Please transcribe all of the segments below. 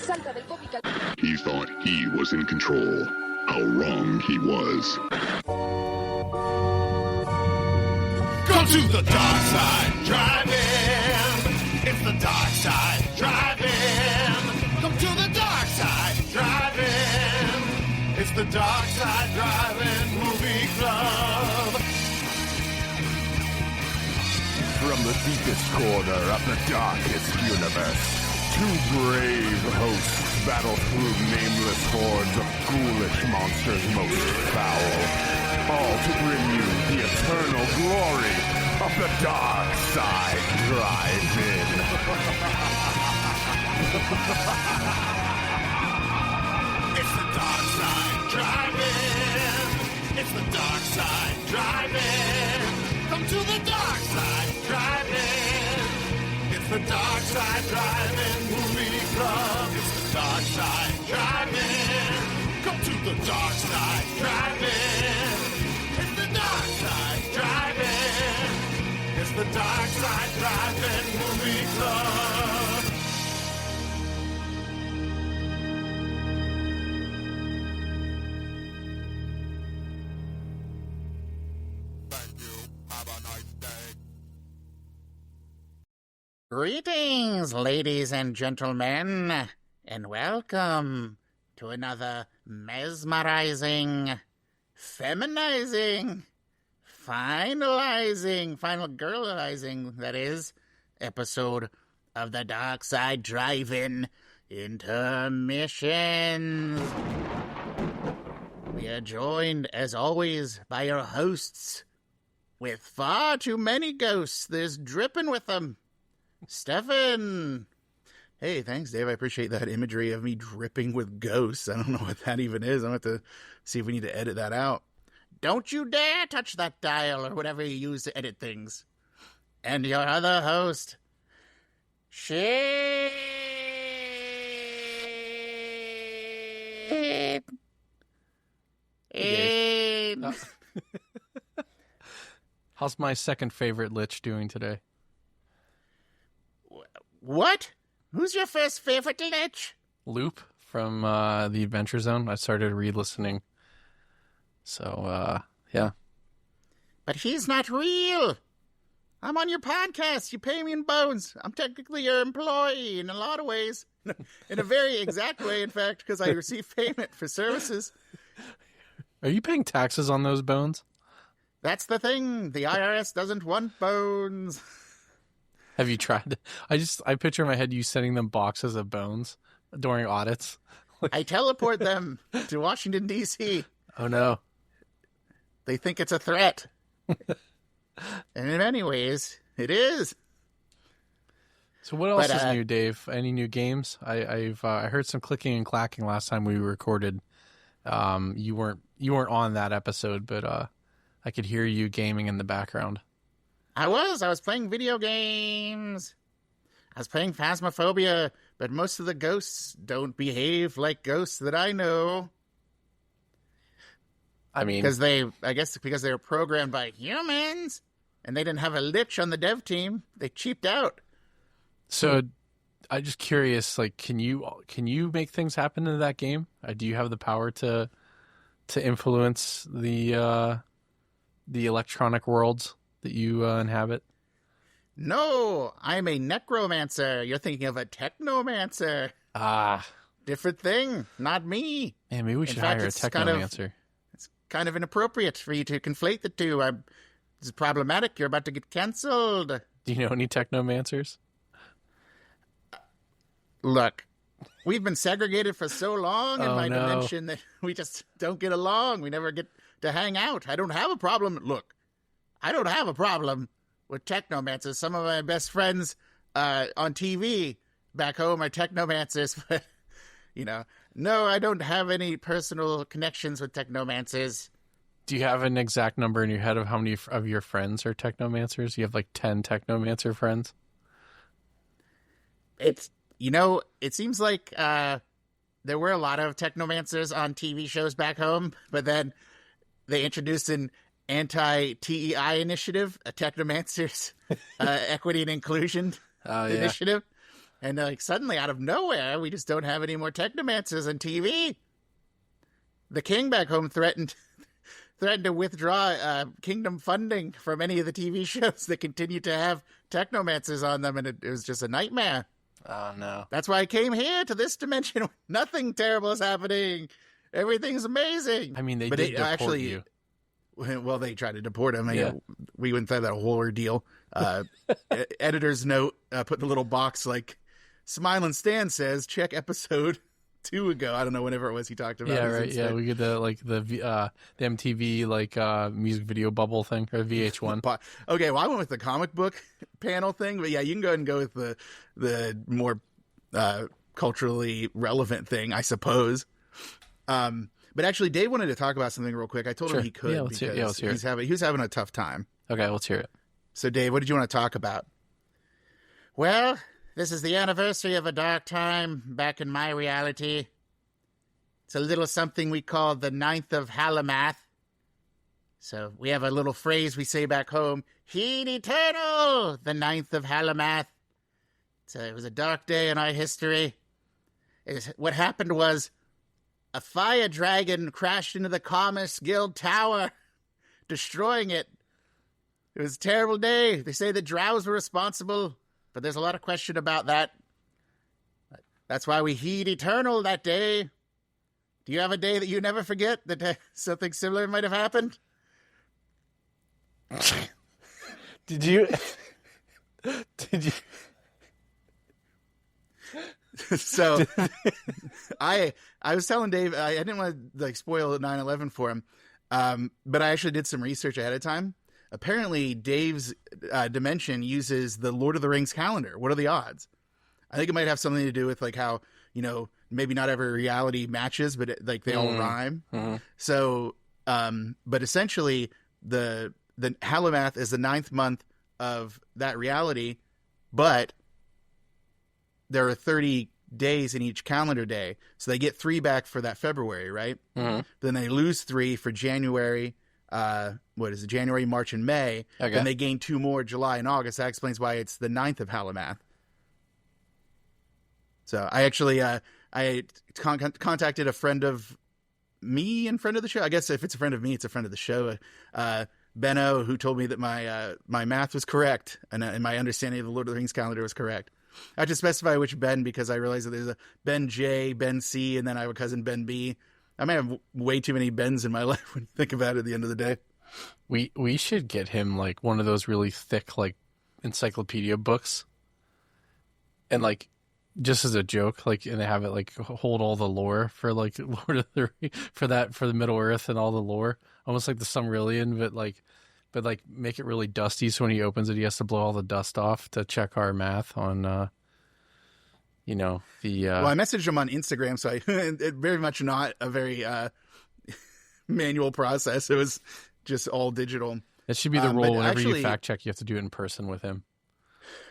He thought he was in control. How wrong he was. Come to the dark side, driving. It's the dark side, driving. Come to the dark side, driving. It's the dark side, driving movie club. From the deepest corner of the darkest universe, two brave hosts battle through nameless hordes of ghoulish monsters most foul, all to bring you the eternal glory of the Dark Side Drive-In. It's the dark side, driving. It's the dark side, driving. Come to the dark side, driving. It's the dark side, driving movie club. It's the dark side, driving. Come to the dark side, driving. It's the dark side, driving. It's the dark side, driving movie club. Thank you. Have a nice day. Greetings, ladies and gentlemen, and welcome to another mesmerizing, feminizing, final girlizing, that is, episode of the Dark Side Drive-In Intermission. We are joined, as always, by your hosts, with far too many ghosts. There's dripping with them. Stefan! Hey, thanks, Dave. I appreciate that imagery of me dripping with ghosts. I don't know what that even is. I'm going to have to see if we need to edit that out. Don't you dare touch that dial or whatever you use to edit things. And your other host, Shit. How's my second favorite Lich doing today? What? Who's your first favorite Lich? Loop from the Adventure Zone. I started re-listening. So, yeah. But he's not real. I'm on your podcast. You pay me in bones. I'm technically your employee in a lot of ways. In a very exact way, in fact, because I receive payment for services. Are you paying taxes on those bones? That's the thing. The IRS doesn't want bones. Have you tried? I picture in my head you sending them boxes of bones during audits. I teleport them to Washington, D.C. Oh, no. They think it's a threat. And in many ways, it is. So what else is new, Dave? Any new games? I heard some clicking and clacking last time we recorded. You weren't on that episode, but I could hear you gaming in the background. I was playing video games. I was playing Phasmophobia, but most of the ghosts don't behave like ghosts that I know. I mean, because they were programmed by humans, and they didn't have a lich on the dev team. They cheaped out. So, I'm just curious. Like, can you make things happen in that game? Do you have the power to influence the electronic worlds that you inhabit? No, I'm a necromancer. You're thinking of a technomancer. Ah, different thing. Not me. Man, maybe we should hire a technomancer. It's kind of inappropriate for you to conflate the two. This is problematic. You're about to get canceled. Do you know any technomancers? Look, we've been segregated for so long in my dimension that we just don't get along. We never get to hang out. I don't have a problem. Look, I don't have a problem with technomancers. Some of my best friends on TV back home are technomancers, but, no, I don't have any personal connections with technomancers. Do you have an exact number in your head of how many of your friends are technomancers? You have like 10 technomancer friends? It seems like there were a lot of technomancers on TV shows back home, but then they introduced an anti-TEI initiative, a technomancers equity and inclusion initiative. And like suddenly out of nowhere, we just don't have any more technomancers on TV. The king back home threatened to withdraw kingdom funding from any of the TV shows that continue to have technomancers on them, and it was just a nightmare. Oh, no. That's why I came here to this dimension. Nothing terrible is happening. Everything's amazing. I mean, they did deport you. Well, they tried to deport him. Yeah. We went through that whole ordeal. Editor's note, put in a little box like, Smile and Stan says, check episode 2 ago. I don't know, whenever it was he talked about. Yeah, right. Yeah, we get the MTV music video bubble thing, or VH1. Okay, well, I went with the comic book panel thing, but yeah, you can go ahead and go with the more culturally relevant thing, I suppose. But actually, Dave wanted to talk about something real quick. I told him he could let's hear it. He was having a tough time. Okay, let's hear it. So, Dave, what did you want to talk about? Well, this is the anniversary of a dark time back in my reality. It's a little something we call the 9th of Hallamath. So we have a little phrase we say back home, Heed Eternal, the 9th of Hallamath. So it was a dark day in our history. What happened was a fire dragon crashed into the Commerce Guild Tower, destroying it. It was a terrible day. They say the drows were responsible, but there's a lot of question about that. That's why we heed eternal that day. Do you have a day that you never forget that something similar might have happened? Did you? So I was telling Dave, I didn't want to spoil 9/11 for him, but I actually did some research ahead of time. Apparently, Dave's dimension uses the Lord of the Rings calendar. What are the odds? I think it might have something to do with like how, maybe not every reality matches, but they all rhyme. Mm-hmm. So, but essentially the Hallamath is the 9th month of that reality, but there are 30 days in each calendar day. So they get 3 back for that February, right? Mm-hmm. Then they lose 3 for January. January, March, and May. Okay. Then they gain 2 more, July and August. That explains why it's the 9th of Hallamath. So I actually, I contacted a friend of me and friend of the show. I guess if it's a friend of me, it's a friend of the show. Benno, who told me that my math was correct and my understanding of the Lord of the Rings calendar was correct. I have to specify which Ben because I realized that there's a Ben J, Ben C, and then I have a cousin Ben B. I may have way too many Bens in my life when you think about it at the end of the day. We should get him like one of those really thick like encyclopedia books, and like just as a joke, like, and they have it like hold all the lore for like Lord of the for the Middle Earth and all the lore, almost like the Silmarillion, but like make it really dusty. So when he opens it, he has to blow all the dust off to check our math on. Well, I messaged him on Instagram, so it very much not a very manual process. It was just all digital. It should be the rule whenever you fact check, you have to do it in person with him.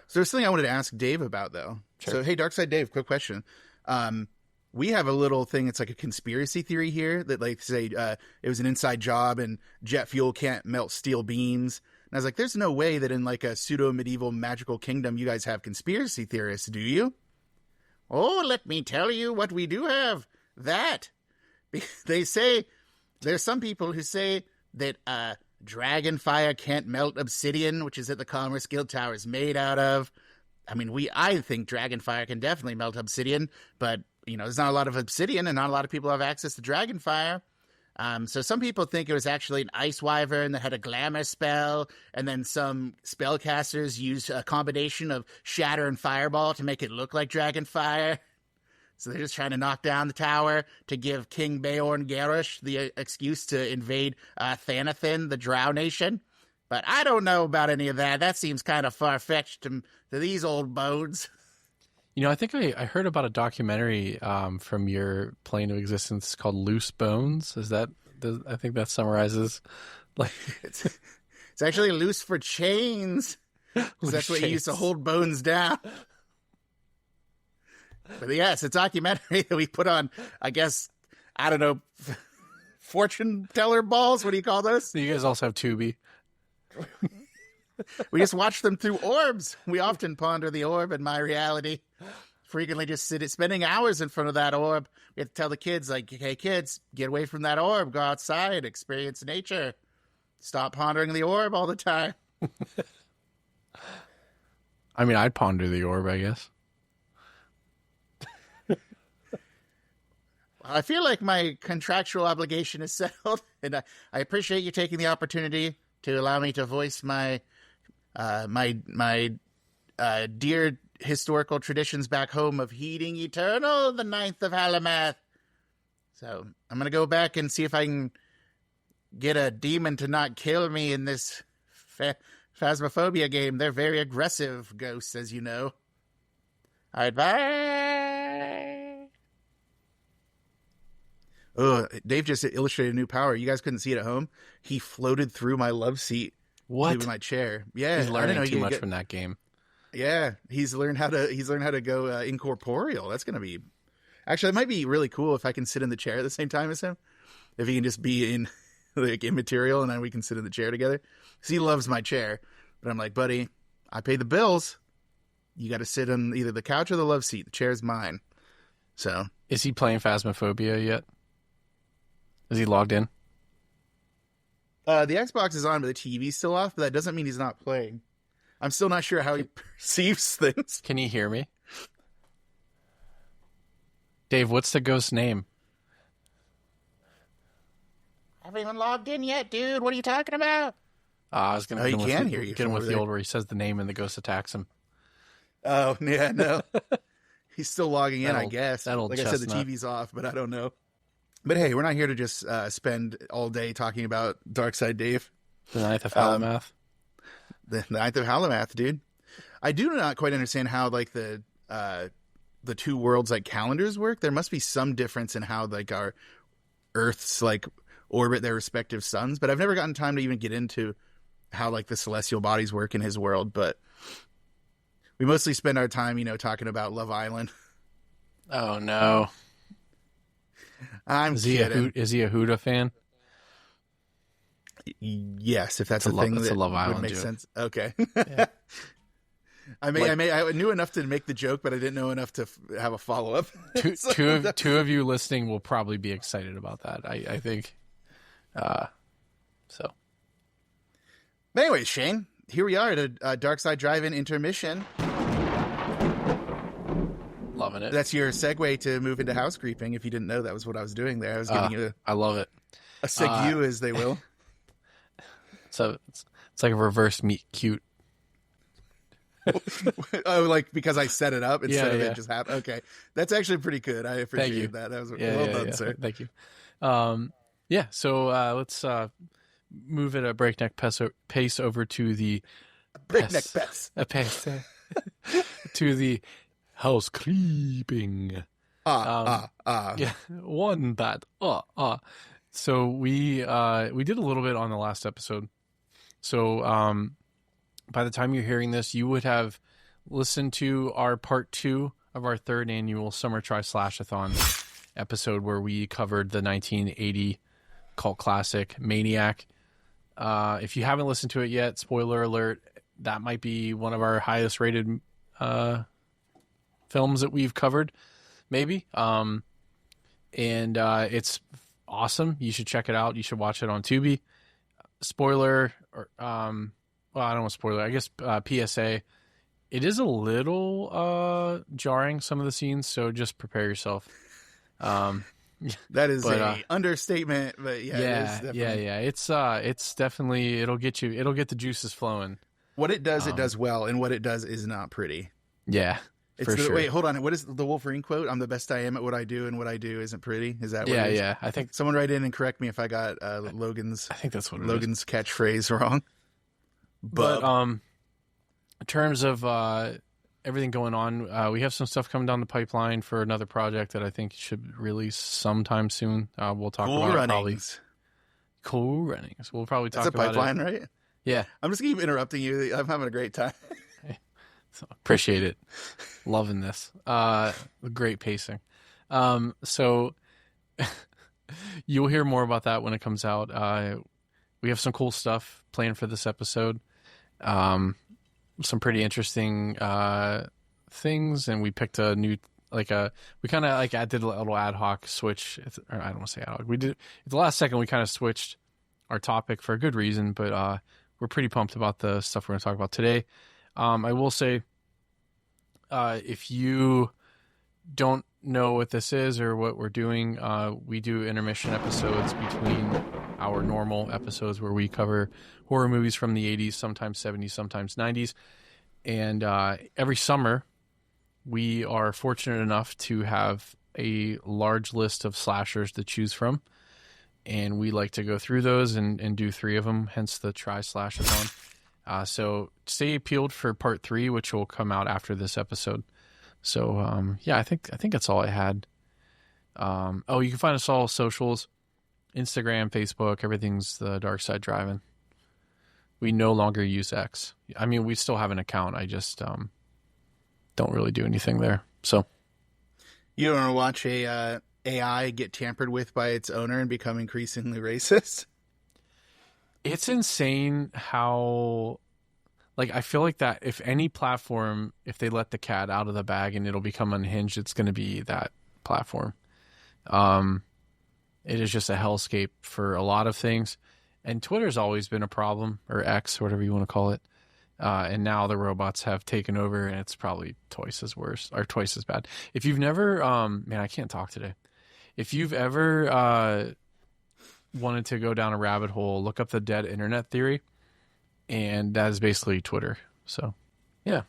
So there's something I wanted to ask Dave about, though. Sure. So, hey, Darkside Dave, quick question. We have a little thing. It's like a conspiracy theory here that, like, say it was an inside job and jet fuel can't melt steel beams. And I was like, there's no way that in like a pseudo-medieval magical kingdom you guys have conspiracy theorists, do you? Oh, let me tell you what we do have. That. They say, there's some people who say that dragon fire can't melt obsidian, which is that the Commerce Guild Tower is made out of. I mean, I think dragon fire can definitely melt obsidian, but, there's not a lot of obsidian and not a lot of people have access to dragon fire. So some people think it was actually an ice wyvern that had a glamour spell, and then some spellcasters used a combination of shatter and fireball to make it look like dragon fire. So they're just trying to knock down the tower to give King Beorn Garrosh the excuse to invade Thanathin, the Drow nation. But I don't know about any of that. That seems kind of far-fetched to these old bones. I think I heard about a documentary from your plane of existence called Loose Bones. I think that summarizes, like, it's actually loose for chains. That's what you used to hold bones down. But yes, a documentary that we put on, I guess, I don't know, fortune teller balls. What do you call those? You guys also have Tubi. We just watch them through orbs. We often ponder the orb in my reality. Frequently just spending hours in front of that orb. We have to tell the kids, like, hey, kids, get away from that orb. Go outside. Experience nature. Stop pondering the orb all the time. I mean, I'd ponder the orb, I guess. I feel like my contractual obligation is settled, and I appreciate you taking the opportunity to allow me to voice my dear historical traditions back home of heeding eternal, the 9th of Hallowmath. So I'm going to go back and see if I can get a demon to not kill me in this Phasmophobia game. They're very aggressive ghosts, as you know. All right, bye. Oh, Dave just illustrated a new power. You guys couldn't see it at home. He floated through my love seat. What? To my chair. Yeah, he's learning too much from that game. Yeah, he's learned how to go incorporeal. That's gonna be, actually, it might be really cool if I can sit in the chair at the same time as him. If he can just be in like immaterial and then we can sit in the chair together. Because he loves my chair, but I'm like, buddy, I pay the bills. You got to sit on either the couch or the love seat. The chair's mine. So, is he playing Phasmophobia yet? Is he logged in? The Xbox is on, but the TV's still off. But that doesn't mean he's not playing. I'm still not sure how he perceives things. Can you hear me? Dave, what's the ghost's name? I haven't even logged in yet, dude. What are you talking about? I was going to get him with the old where he says the name and the ghost attacks him. Oh, yeah, no. He's still logging in, I guess. That old like chestnut. I said, the TV's off, but I don't know. But hey, we're not here to just spend all day talking about Darkside Dave. The 9th of Hallowmath. The 9th of Hallowmath, dude. I do not quite understand how like the two worlds like calendars work. There must be some difference in how like our Earths like orbit their respective suns, but I've never gotten time to even get into how like the celestial bodies work in his world. But we mostly spend our time, talking about Love Island. Oh no. I'm kidding. Is he a Huda fan? Yes, if that's a thing that a Love Island would make joke. Sense. Okay. Yeah. I knew enough to make the joke, but I didn't know enough to have a follow up. Two of you listening will probably be excited about that. I think. So. But anyways, Shane, here we are at a Darkside Drive-In Intermission. Loving it. That's your segue to move into house creeping. If you didn't know, that was what I was doing there. I was giving you I love it. A segue, as they will. So it's like a reverse meet cute. Oh, like because I set it up instead of yeah. it just happened. Okay, that's actually pretty good. I appreciate that. That was well done, sir. Thank you. So let's move at a breakneck pace over to the breakneck pace. To the house creeping. Yeah, one that. So we did a little bit on the last episode. So by the time you're hearing this, you would have listened to our part 2 of our 3rd annual Summer Tri-Slash-a-thon episode where we covered the 1980 cult classic Maniac. If you haven't listened to it yet, spoiler alert, that might be one of our highest rated films that we've covered, maybe. And it's awesome. You should check it out. You should watch it on Tubi. Spoiler, or well, I don't want spoiler. I guess PSA. It is a little jarring, some of the scenes, so just prepare yourself. That is a understatement, but yeah, it's definitely it'll get the juices flowing. What it does, it does well, and what it does is not pretty. Yeah, for sure. Wait, hold on. What is the Wolverine quote? I'm the best I am at what I do, and what I do isn't pretty. Is that what it is? Yeah. I think someone write in and correct me if I got Logan's. I think that's what Logan's catchphrase wrong. But in terms of everything going on, we have some stuff coming down the pipeline for another project that I think should release sometime soon. We'll talk about probably. Cool Runnings. We'll probably talk about it. That's a pipeline, right? Yeah. I'm just keep interrupting you. I'm having a great time. Appreciate it. Loving this. Great pacing. So you'll hear more about that when it comes out. We have some cool stuff planned for this episode. some pretty interesting things, and we picked a new we kind of like did a little ad hoc switch. Or I don't want to say ad hoc. We did at the last second. We kind of switched our topic for a good reason, but we're pretty pumped about the stuff we're going to talk about today. I will say, if you don't know what this is or what we're doing, we do intermission episodes between our normal episodes where we cover horror movies from the 80s, sometimes 70s, sometimes 90s. And every summer, we are fortunate enough to have a large list of slashers to choose from. And we like to go through those and do 3 of them, hence the Tri-Slashathon. So stay peeled for part 3, which will come out after this episode. So, yeah, I think that's all I had. You can find us all socials, Instagram, Facebook, everything's the Dark Side Driving. We no longer use X. I mean, we still have an account. I just don't really do anything there. So you don't want to watch a AI get tampered with by its owner and become increasingly racist? It's insane how, I feel like that if any platform, if they let the cat out of the bag and it'll become unhinged, it's going to be that platform. It is just a hellscape for a lot of things. And Twitter's always been a problem, or X, or whatever you want to call it. And now the robots have taken over, and it's probably twice as worse, or twice as bad. If you've never, man, I can't talk today. If you've ever wanted to go down a rabbit hole, look up the dead internet theory, and that is basically Twitter. So, yeah,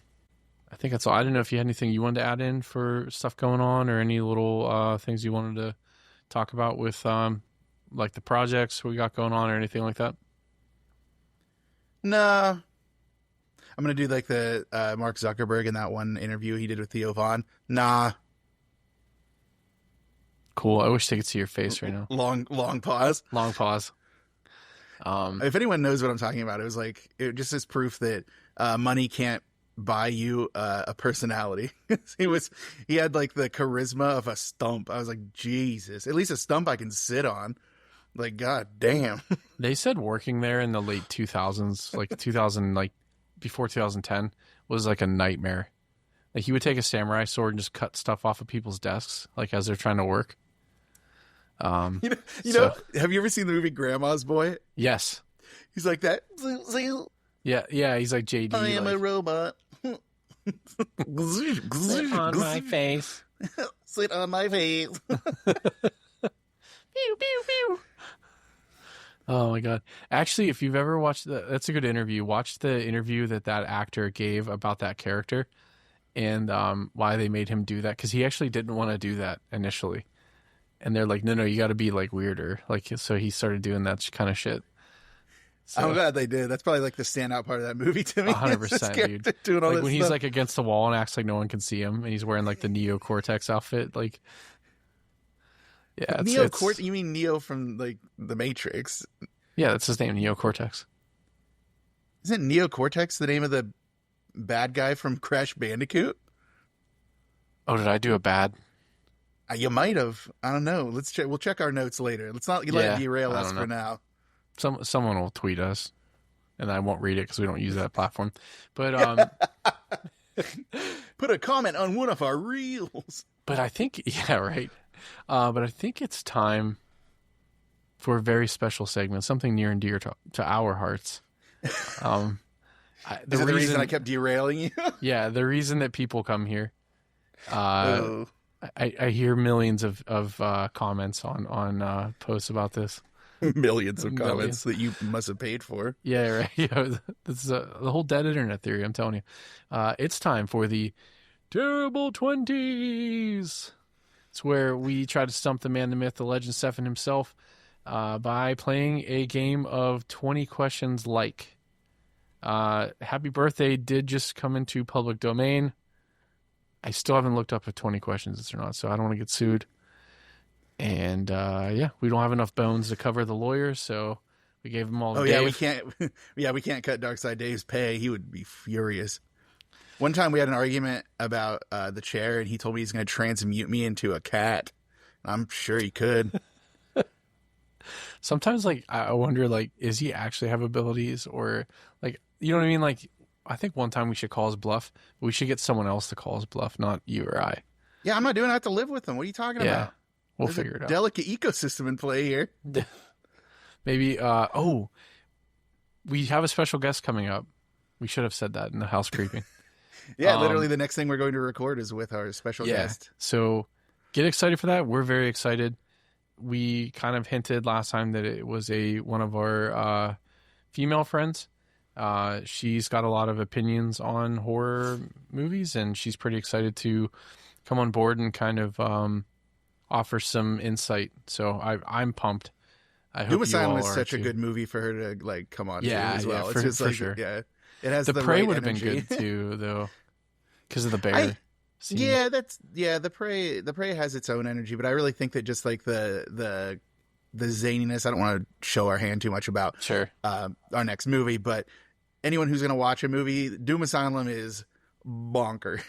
I think that's all. I don't know if you had anything you wanted to add in for stuff going on, or any little things you wanted to talk about with the projects we got going on, or anything like that. Nah. I'm going to do the Mark Zuckerberg in that one interview he did with Theo Von. Nah. Cool. I wish they could see your face right now. Long pause. Long pause. If anyone knows what I'm talking about, it was it just is proof that money can't buy you a personality. He had the charisma of a stump. I was like, Jesus, at least a stump I can sit on. God damn. They said working there in the late 2000s, 2000, before 2010, was a nightmare. He would take a samurai sword and just cut stuff off of people's desks, as they're trying to work. Have you ever seen the movie Grandma's Boy? Yes. He's like that. Yeah, he's like JD. I am a robot. Sit on my face. Sit on my face. Pew, pew, pew. Oh my God. Actually, if you've ever watched that's a good interview. Watch the interview that actor gave about that character and why they made him do that. Cause he actually didn't want to do that initially. And they're like, no, you got to be weirder. So he started doing that kind of shit. So, I'm glad they did. That's probably the standout part of that movie to me. 100%, dude. Doing all this when stuff. He's against the wall and acts like no one can see him. And he's wearing the Neo-Cortex outfit. Yeah, you mean Neo from the Matrix? Yeah, that's his name, Neo-Cortex. Isn't Neo-Cortex the name of the bad guy from Crash Bandicoot? Oh, did I do a bad? You might have. I don't know. Let's check. We'll check our notes later. Let's not let it derail us for now. Someone will tweet us, and I won't read it because we don't use that platform. But put a comment on one of our reels. But I think, yeah, right. But I think it's time for a very special segment, something near and dear to our hearts. Is that the reason I kept derailing you? Yeah, the reason that people come here. I hear millions of comments on posts about this. Millions of comments that you must have paid for. Yeah, right. Yeah, this is the whole dead internet theory. I'm telling you, it's time for the Terrible 20s. It's where we try to stump the man, the myth, the legend, Stefan himself, by playing a game of 20 questions. Happy Birthday did just come into public domain. I still haven't looked up if 20 questions is or not, so I don't want to get sued. And we don't have enough bones to cover the lawyers, so we gave them all to Dave. We can't. We can't cut Darkside Dave's pay. He would be furious. One time we had an argument about the chair, and he told me he's going to transmute me into a cat. I'm sure he could. Sometimes, I wonder, does he actually have abilities, or you know what I mean? Like, I think one time we should call his bluff. We should get someone else to call his bluff, not you or I. Yeah, I'm not doing it. I have to live with them. What are you talking about? We'll There's figure a it out. delicate ecosystem in play here. Maybe, we have a special guest coming up. We should have said that in the house creeping. Yeah, literally the next thing we're going to record is with our special guest. So get excited for that. We're very excited. We kind of hinted last time that it was one of our female friends. She's got a lot of opinions on horror movies, and she's pretty excited to come on board and kind of offer some insight. So I'm pumped. I hope Doom you Asylum all is are such too. a good movie for her to like come on to as well. For, it's just for like, sure. yeah, it has The the Prey right would have been energy. good too, though, because of the bear. scene. Yeah, the Prey has its own energy, but I really think that just like the zaniness. I don't want to show our hand too much about Sure. our next movie, but anyone who's going to watch a movie, Doom Asylum is bonkers.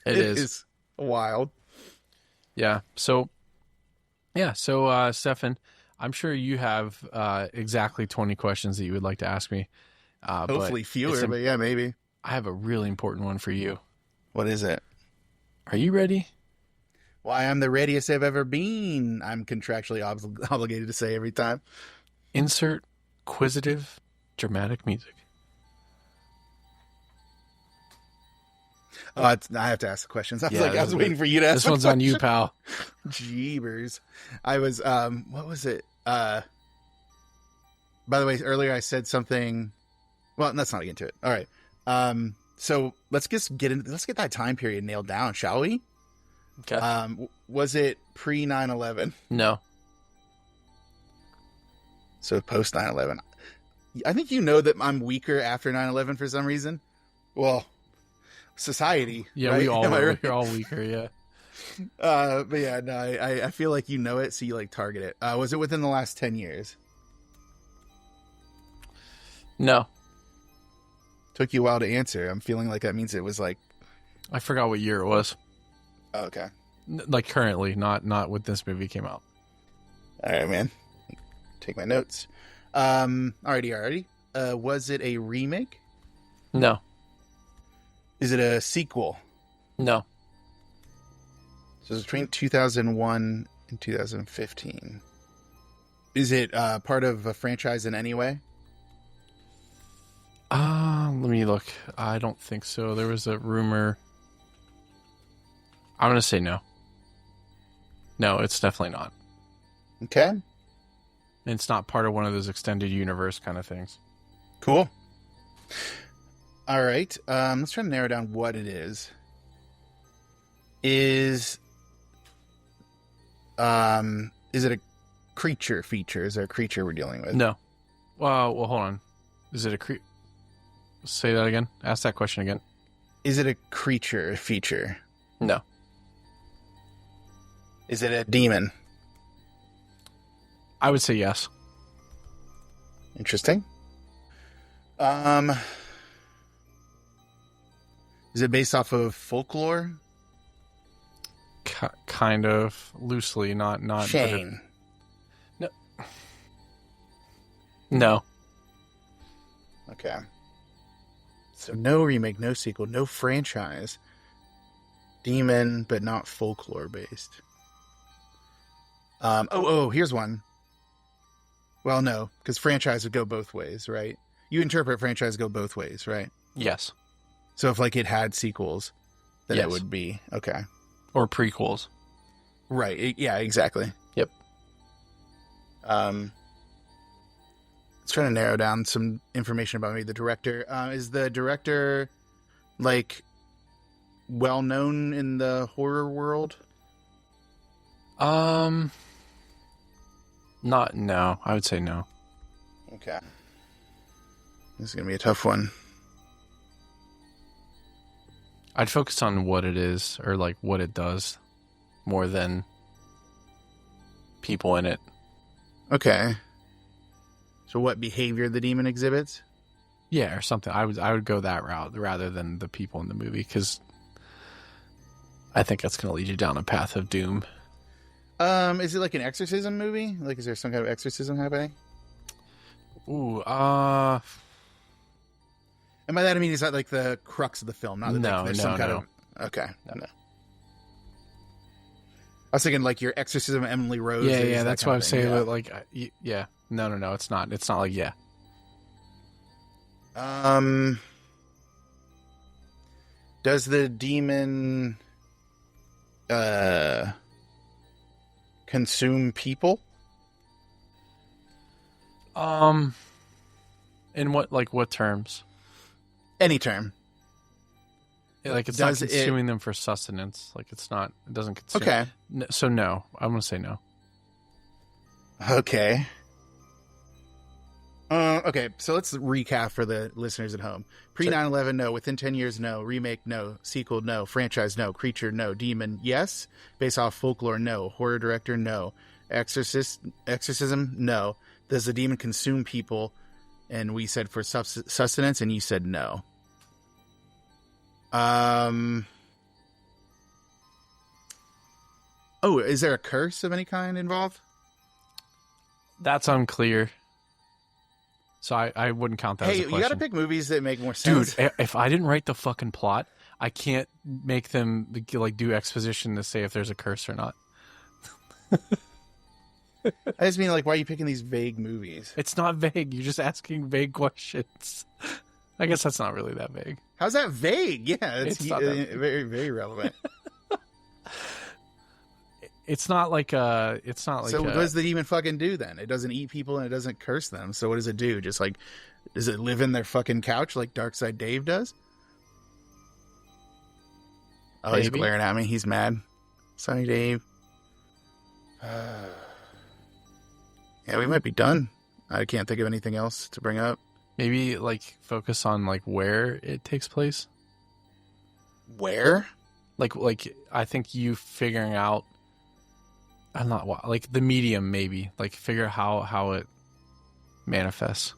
It is wild. Yeah. So Stefan, I'm sure you have exactly 20 questions that you would like to ask me. Hopefully fewer, but yeah, maybe. I have a really important one for you. What is it? Are you ready? Why, I'm the readiest I've ever been. I'm contractually obligated to say every time. Insert quizzitive dramatic music. I have to ask the questions. I was waiting for you to ask. This one's on you, pal. Jeebers. I was, what was it? By the way, earlier I said something. Well, let's not get into it. All right. So let's get that time period nailed down, shall we? Okay. Was it pre 9/11? No. So post 9/11. I think you know that I'm weaker after 9/11 for some reason. Well, society. Yeah, right? we're all weaker. Yeah. But yeah, no, I feel like you know it, so you like target it. Was it within the last 10 years? No. Took you a while to answer. I'm feeling like that means it was like. I forgot what year it was. Oh, okay. Like currently, not when this movie came out. All right, man. Take my notes. Alrighty. Was it a remake? No. Is it a sequel? No. So it's between 2001 and 2015. Is it part of a franchise in any way? Let me look. I don't think so. There was a rumor. I'm going to say no. No, it's definitely not. Okay. And it's not part of one of those extended universe kind of things. Cool. All right. Let's try to narrow down what it is. Is it a creature feature? Is there a creature we're dealing with? No. Well, hold on. Is it a Say that again. Ask that question again. Is it a creature feature? No. Is it a demon? I would say yes. Interesting. Is it based off of folklore? Kind of loosely, not. Shane. No. Okay. So no remake, no sequel, no franchise. Demon, but not folklore based. Here's one. Well, no, because franchise would go both ways, right? You interpret franchise go both ways, right? Yes. So if like it had sequels, then Yes. it would be okay. Or prequels. Right. Yeah, exactly. Yep. Let's try to narrow down some information about maybe the director. Is the director like well known in the horror world? No. I would say no. Okay. This is gonna be a tough one. I'd focus on what it is or like what it does more than people in it. Okay. So what behavior the demon exhibits? Yeah, or something. I would go that route rather than the people in the movie because I think that's going to lead you down a path of doom. Is it like an exorcism movie? Like, is there some kind of exorcism happening? Ooh, And by that I mean, is that like the crux of the film? Not that No, there's no, some kind no. of... Okay. No. I was thinking like your exorcism of Emily Rose. Yeah, that's why I was saying yeah. that, like, yeah. No, it's not. It's not like, yeah. Does the demon consume people? In what terms? Any term. Like, it's Does not consuming them for sustenance. Like, it doesn't consume. Okay. So no, I'm going to say no. Okay. Okay, so let's recap for the listeners at home. Pre 9/11, no. Within 10 years, no. Remake, no. Sequel, no. Franchise, no. Creature, no. Demon, yes. Based off folklore, no. Horror director, no. Exorcism, no. Does the demon consume people? And we said for sustenance, and you said no. Oh, is there a curse of any kind involved? That's unclear. So I wouldn't count that as a question. You gotta pick movies that make more sense. Dude, if I didn't write the fucking plot, I can't make them like do exposition to say if there's a curse or not. I just mean, like, why are you picking these vague movies? It's not vague. You're just asking vague questions. I guess that's not really that vague. How's that vague? Yeah, It's not that vague. very, very relevant. It's not like so what does the demon fucking do then? It doesn't eat people and it doesn't curse them. So what does it do? Just like, does it live in their fucking couch like Darkside Dave does? Oh, he's Maybe. glaring at me. He's mad. Sorry, Dave. Yeah, we might be done. I can't think of anything else to bring up. maybe like focus on like where it takes place. Where? Like I think you figuring out. I'm not like the medium, maybe like figure out how it manifests.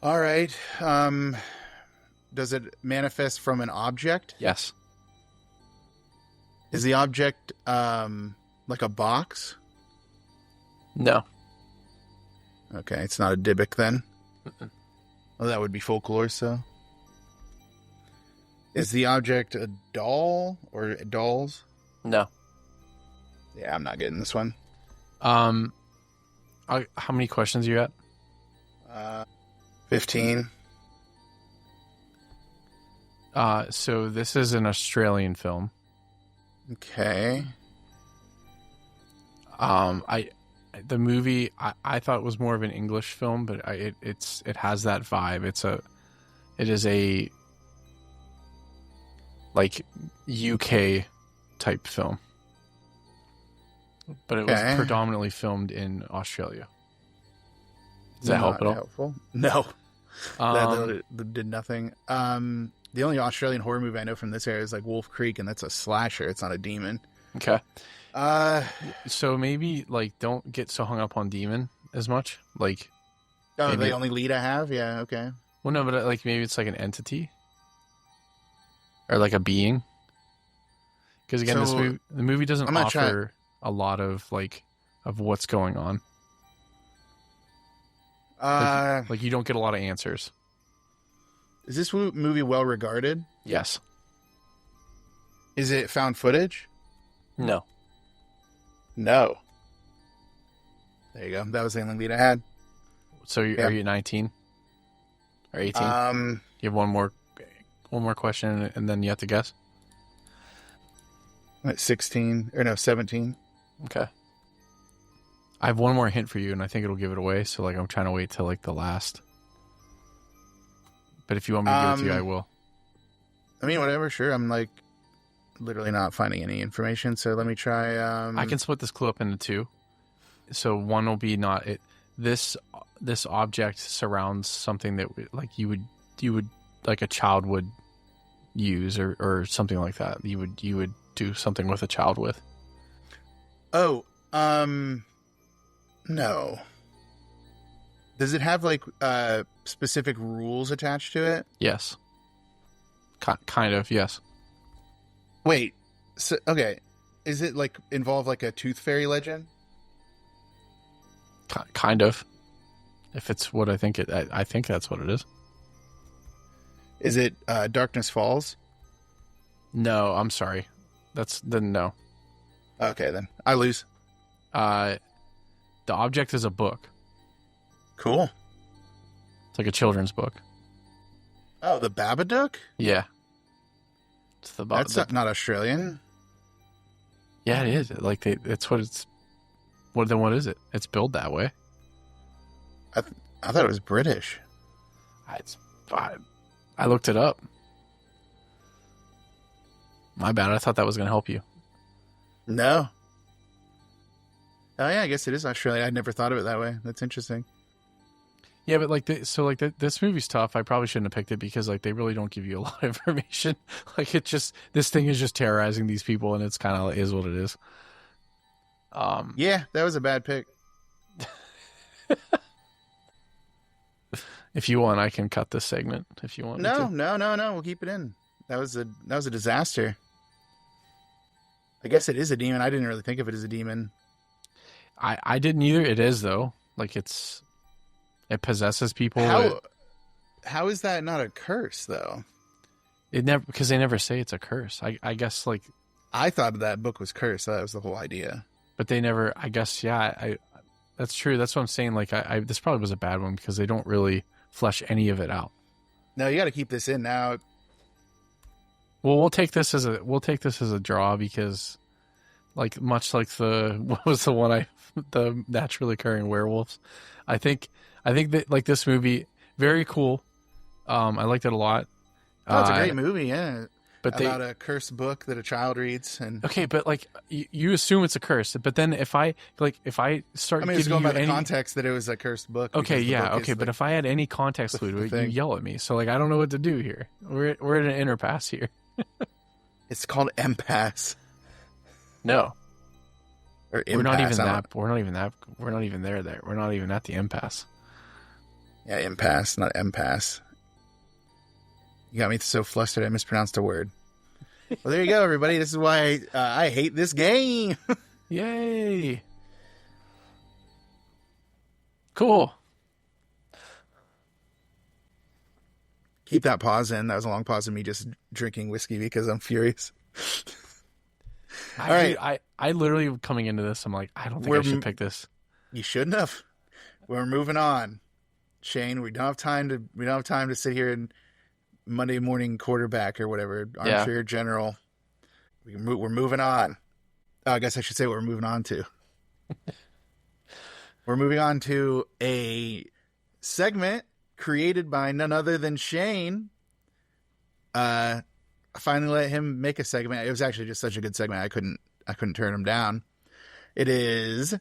All right. Does it manifest from an object? Yes. Is the object like a box? No. Okay, it's not a Dybbuk then. Well, that would be folklore, so. Is the object a doll or dolls? No. Yeah, I'm not getting this one. How many questions you got? 15. So this is an Australian film. Okay. The movie I thought was more of an English film, but it has that vibe. It is a like UK type film, but it was predominantly filmed in Australia. Does that help at all? Helpful? No. That did nothing. The only Australian horror movie I know from this area is like Wolf Creek, and that's a slasher. It's not a demon. Okay. So maybe like don't get so hung up on demon as much. Like, maybe the only lead I have. Yeah. Okay. Well, no, but like maybe it's like an entity or like a being. Because again, the movie doesn't offer a lot of like of what's going on. Like you don't get a lot of answers. Is this movie well regarded? Yes. Is it found footage? No. No. There you go. That was the only lead I had. So are you 19 or 18? You have one more question, and then you have to guess. I'm at 16 or no 17. Okay. I have one more hint for you, and I think it'll give it away. So like I'm trying to wait till like the last. But if you want me to give it to you, I will. I mean, whatever. Sure. I'm like literally not finding any information. So let me try. I can split this clue up into two. So one will be not it. This object surrounds something that like you would like a child would use or something like that. You would do something with a child with. Oh, no. Does it have like specific rules attached to it? Yes. Kind of, yes. Wait. So, okay. Is it like involve like a tooth fairy legend? Kind of. If it's what I think I think that's what it is. Is it Darkness Falls? No, I'm sorry. No. Okay, then I lose. The Object is a book. Cool. It's like a children's book. Oh, the Babadook? Yeah. It's That's not Australian. Yeah, it is. Like it's what it's. What then? What is it? It's billed that way. I thought it was British. I looked it up. My bad. I thought that was going to help you. No. Oh yeah, I guess it is Australian. I never thought of it that way. That's interesting. Yeah, but this movie's tough. I probably shouldn't have picked it because like they really don't give you a lot of information. Like this thing is just terrorizing these people, and it's kind of is what it is. Yeah, that was a bad pick. If you want, I can cut this segment. If you want, No. We'll keep it in. That was a disaster. I guess it is a demon. I didn't really think of it as a demon. I didn't either. It is though. Like it possesses people. How is that not a curse though? It never, because they never say it's a curse. I guess like I thought that book was cursed. That was the whole idea. But they never. I guess yeah. That's true. That's what I'm saying. Like this probably was a bad one because they don't really flesh any of it out. No, you got to keep this in now. Well, we'll take this as a draw because, like, much like what was the one the naturally occurring werewolves. I think that like this movie, very cool. I liked it a lot. Oh, it's a great movie, yeah. But about a cursed book that a child reads, and okay, but like you assume it's a curse, but then if I start, I mean, it's going by the context that it was a cursed book. Okay, yeah, okay, but if I had any context clue to it, you yell at me. So like, I don't know what to do here. We're in an impasse here. It's called impasse. No, or impasse. We're not even there. We're not even at the impasse. Yeah, impasse, not impasse. You got me so flustered I mispronounced a word. Well, there you go, everybody. This is why I hate this game. Yay. Cool. Keep that pause in. That was a long pause of me just drinking whiskey because I'm furious. All right. I literally, coming into this, I'm like, I don't think I should pick this. You shouldn't have. We're moving on. Shane, we don't have time to sit here and Monday morning quarterback or whatever, armchair general. We're moving on. Oh, I guess I should say what we're moving on to. We're moving on to a segment created by none other than Shane. I finally let him make a segment. It was actually just such a good segment. I couldn't turn him down. It is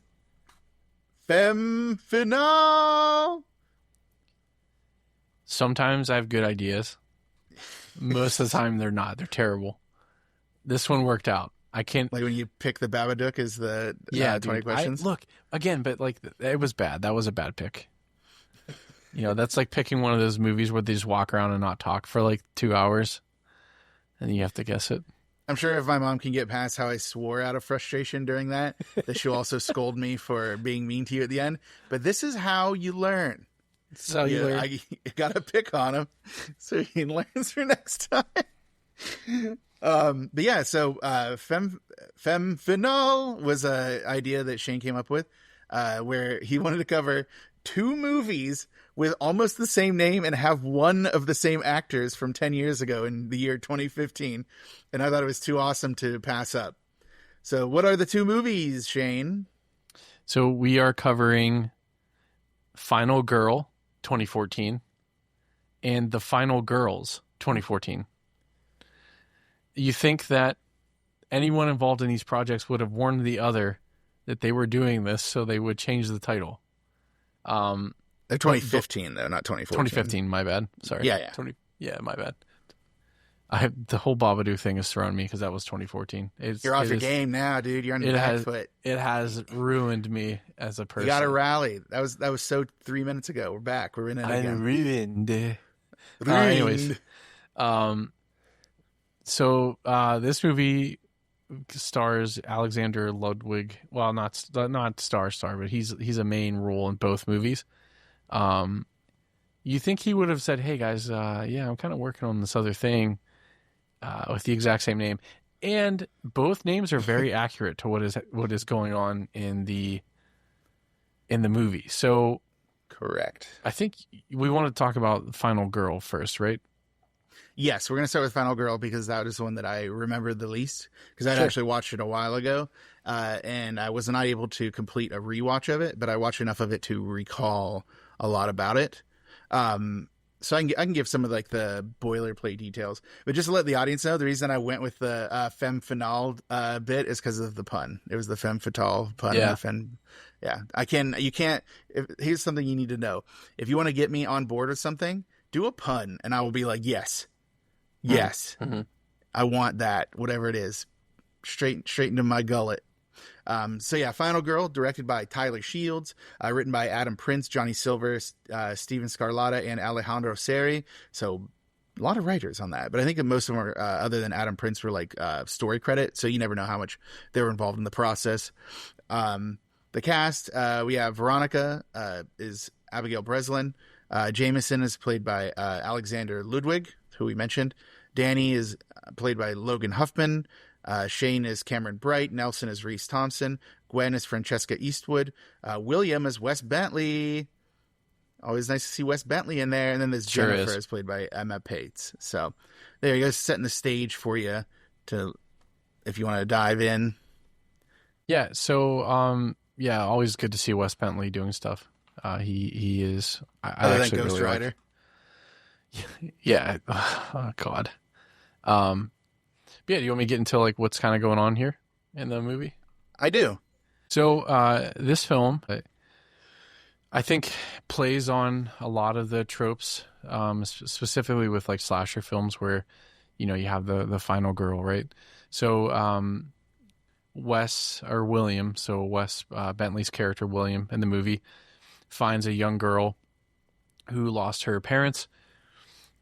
Femme Finale. Sometimes I have good ideas. Most of the time they're not. They're terrible. This one worked out. I can't, like when you pick the Babadook as the 20 questions. Look again, but like it was bad. That was a bad pick. You know, that's like picking one of those movies where they just walk around and not talk for like 2 hours, and you have to guess it. I'm sure if my mom can get past how I swore out of frustration during that she'll also scold me for being mean to you at the end. But this is how you learn. So you gotta pick on him so he learns for next time. But yeah, so Femme Finale was a idea that Shane came up with, where he wanted to cover 2 movies with almost the same name and have one of the same actors from 10 years ago in the year 2015. And I thought it was too awesome to pass up. So what are the 2 movies, Shane? So we are covering Final Girl 2014 and The Final Girls 2014. You think that anyone involved in these projects would have warned the other that they were doing this so they would change the title. They're 2015 though, not 2014. 2015, my bad. Sorry. Yeah. My bad. The whole Babadook thing has thrown me because that was 2014. You're off your game now, dude. You're on your back foot. It has ruined me as a person. You got to rally. That was so 3 minutes ago. We're back. We're in it again. I'm ruined. Anyways, so this movie stars Alexander Ludwig. Well, not star, but he's a main role in both movies. You think he would have said, "Hey guys, yeah, I'm kind of working on this other thing with the exact same name," and both names are very accurate to what is going on in the movie. So, Correct. I think we want to talk about Final Girl first, right? Yes, we're going to start with Final Girl because that is the one that I remember the least because I'd actually watched it a while ago and I was not able to complete a rewatch of it, but I watched enough of it to recall a lot about it. So I can give some of like the boilerplate details, but just to let the audience know, the reason I went with the femme fatale bit is because of the pun. It was the femme fatale pun. Yeah. Here's something you need to know. If you want to get me on board with something, do a pun and I will be like, yes. Yes, I want that, whatever it is, straight into my gullet. Final Girl, directed by Tyler Shields, written by Adam Prince, Johnny Silver, Steven Scarlatta, and Alejandro Seri. So a lot of writers on that, but I think that most of them are, other than Adam Prince, were like story credit, so you never know how much they were involved in the process. The cast, we have Veronica is Abigail Breslin. Jameson is played by Alexander Ludwig, who we mentioned. Danny is played by Logan Huffman. Shane is Cameron Bright. Nelson is Reese Thompson. Gwen is Francesca Eastwood. William is Wes Bentley. Always nice to see Wes Bentley in there. And then there's Jennifer is played by Emma Pates. So there you go, setting the stage for you if you want to dive in. Yeah. So always good to see Wes Bentley doing stuff. He is. Other than Ghost Rider. Yeah. Oh God. Do you want me to get into like what's kind of going on here in the movie? I do. So this film, I think, plays on a lot of the tropes, specifically with like slasher films where, you have the final girl, right? So Wes Bentley's character William in the movie finds a young girl who lost her parents.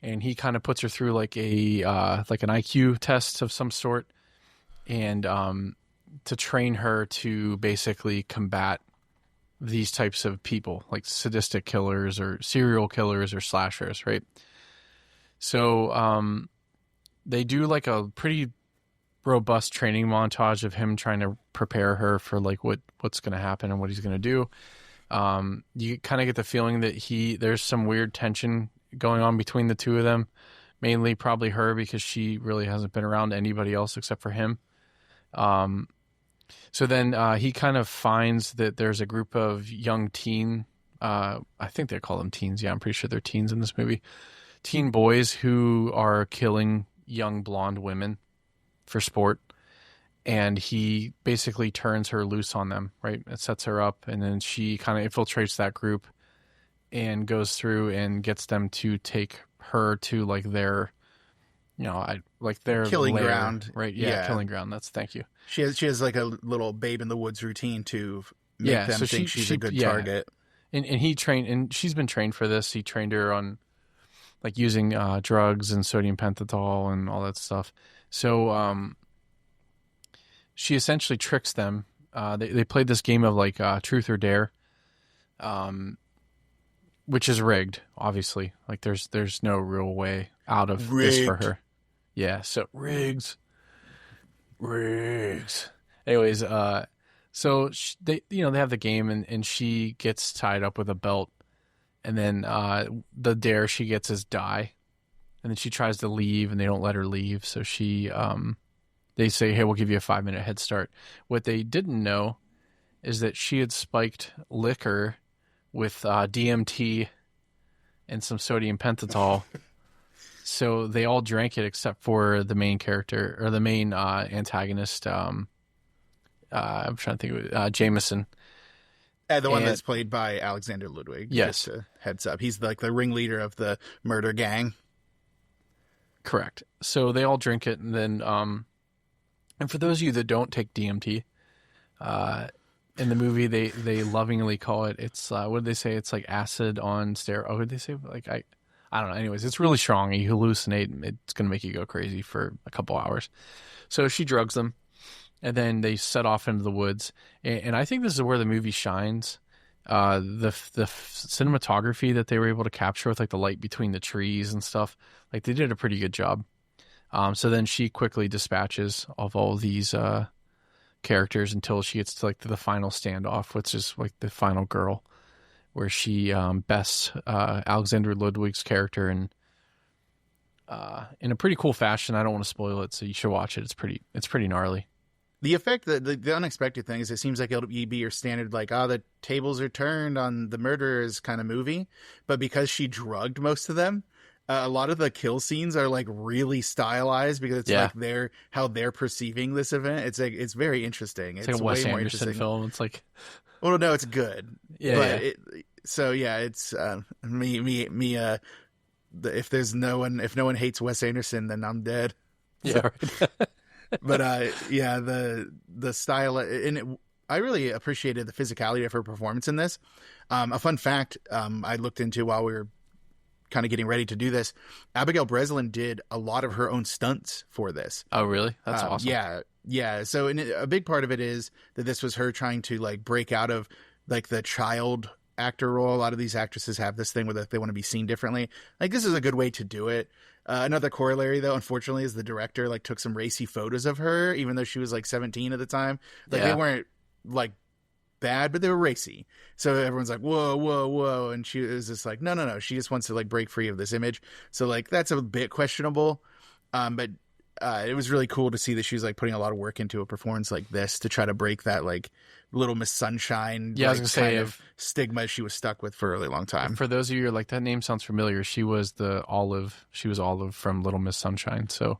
And he kind of puts her through like an IQ test of some sort, and to train her to basically combat these types of people, like sadistic killers or serial killers or slashers, right? So they do like a pretty robust training montage of him trying to prepare her for like what's going to happen and what he's going to do. You kind of get the feeling that there's some weird tension going on between the two of them, mainly probably her because she really hasn't been around anybody else except for him. So then he kind of finds that there's a group of young teen, I think they call them teens. Yeah, I'm pretty sure they're teens in this movie. Teen boys who are killing young blonde women for sport. And he basically turns her loose on them, right? It sets her up, and then she kind of infiltrates that group and goes through and gets them to take her to like their, their killing lair, ground, right? Yeah, killing ground. Thank you. She has like a little babe in the woods routine to make them think she's a good target. And he trained, and she's been trained for this. He trained her on like using drugs and sodium pentothal and all that stuff. So she essentially tricks them. They played this game of like truth or dare. Which is rigged, obviously. Like there's no real way out of this for her. Yeah, so rigs. Anyways, so they have the game and she gets tied up with a belt, and then the dare she gets is die, and then she tries to leave and they don't let her leave. So they say, hey, we'll give you a 5-minute head start. What they didn't know is that she had spiked liquor with DMT and some sodium pentothal. So they all drank it except for the main character or the main antagonist. I'm trying to think of Jameson. The one that's played by Alexander Ludwig. Yes. Just a heads up. He's like the ringleader of the murder gang. Correct. So they all drink it, and then and for those of you that don't take DMT, in the movie, they lovingly call it's what did they say? It's like acid on steroids. Oh, did they say like I don't know. Anyways, it's really strong. You hallucinate, and it's going to make you go crazy for a couple hours. So she drugs them, and then they set off into the woods. And I think this is where the movie shines, the cinematography that they were able to capture with like the light between the trees and stuff, like they did a pretty good job. So then she quickly dispatches of all these characters until she gets to like the final standoff, which is like the final girl, where she bests Alexander Ludwig's character in a pretty cool fashion. I don't want to spoil it, so you should watch it. It's pretty gnarly. The effect, the unexpected thing is it seems like it'll be your standard, like, the tables are turned on the murderers kind of movie. But because she drugged most of them, a lot of the kill scenes are like really stylized because it's like how they're perceiving this event. It's like, it's very interesting. It's like a Wes Anderson film. It's like, well, no, it's good. Yeah. But it's if no one hates Wes Anderson, then I'm dead. Yeah. Right. But the style, and I really appreciated the physicality of her performance in this. A fun fact I looked into while we were kind of getting ready to do this, Abigail Breslin did a lot of her own stunts for this. Oh, really? That's awesome. Yeah. So a big part of it is that this was her trying to like break out of like the child actor role. A lot of these actresses have this thing where they want to be seen differently. Like, this is a good way to do it. Another corollary, though, unfortunately, is the director like took some racy photos of her, even though she was like 17 at the time. Like, they weren't like bad, but they were racy. So everyone's like, whoa. And she was just like, no. She just wants to like break free of this image. So like, that's a bit questionable. But it was really cool to see that she was like putting a lot of work into a performance like this to try to break that like Little Miss Sunshine, I was gonna say, of stigma she was stuck with for a really long time. For those of you who are like, that name sounds familiar, she was Olive from Little Miss Sunshine. So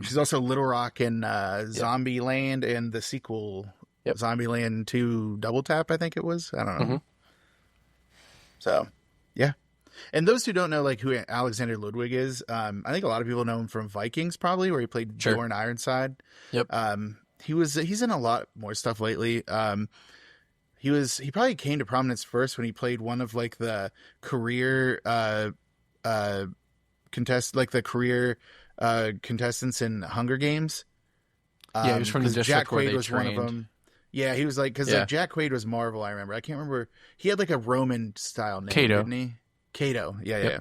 she's also Little Rock in Zombieland and the sequel, Zombieland 2 Double Tap, I think it was. I don't know. Mm-hmm. So, yeah. And those who don't know like who Alexander Ludwig is, I think a lot of people know him from Vikings, probably, where he played Dorn Ironside. Yep. He's in a lot more stuff lately. He probably came to prominence first when he played one of like the career contestants in Hunger Games. He was from the district Jack where Quaid they was trained. one of them. Yeah, he was like, because like Jack Quaid was Marvel. I remember. I can't remember. He had like a Roman style name, didn't he? Cato. Yeah.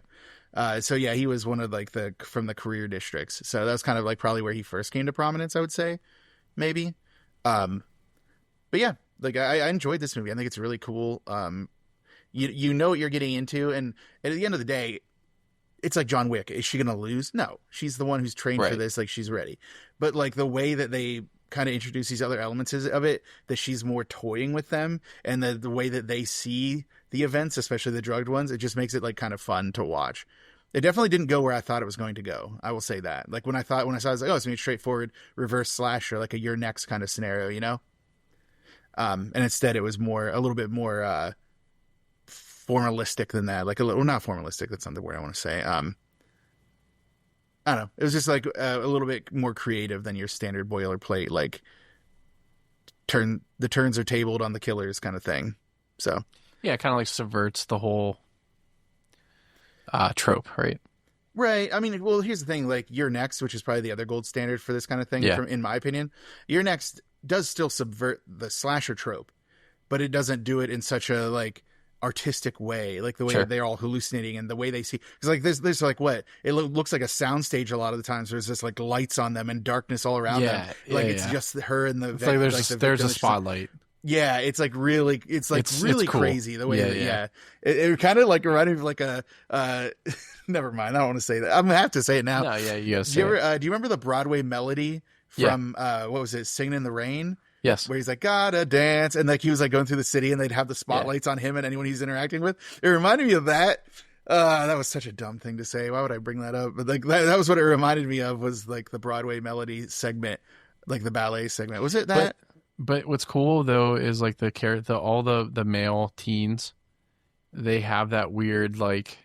So yeah, he was one of like from the career districts. So that's kind of like probably where he first came to prominence, I would say, maybe. But yeah, like I enjoyed this movie. I think it's really cool. You know what you're getting into, and at the end of the day, it's like John Wick. Is she gonna lose? No, she's the one who's trained for this. Like, she's ready. But like the way that they kind of introduce these other elements of it, that she's more toying with them, and the way that they see the events, especially the drugged ones, it just makes it like kind of fun to watch. It definitely didn't go where I thought it was going to go. I will say that. Like when I saw it, I was like, oh, it's going to be a straightforward reverse slasher, like a You're Next kind of scenario, you know? And instead it was a little bit more formalistic than that. Like not formalistic. That's not the word I want to say. I don't know. It was just like a little bit more creative than your standard boilerplate, like the turns are tabled on the killers kind of thing. So yeah, it kind of like subverts the whole trope, right? Right. I mean, well, here's the thing. Like, You're Next, which is probably the other gold standard for this kind of thing, in my opinion. You're Next does still subvert the slasher trope, but it doesn't do it in such a like artistic way, like the way that they're all hallucinating and the way they see. Because like there's like what it looks like a soundstage a lot of the times. There's just like lights on them and darkness all around them. Like it's just her and the. It's like there's a spotlight. Yeah, it's like really, it's cool. Crazy the way it kind of like reminded me of like a never mind, I don't want to say that. I'm gonna have to say it now. No, yeah, you gotta say it. Do you remember the Broadway melody from what was it, Singing in the Rain? Yes. Where he's like, gotta dance, and like he was like going through the city and they'd have the spotlights on him and anyone he's interacting with. It reminded me of that. That was such a dumb thing to say. Why would I bring that up? But like that was what it reminded me of, was like the Broadway melody segment, like the ballet segment. Was it that? But what's cool though is like all the male teens, they have that weird like,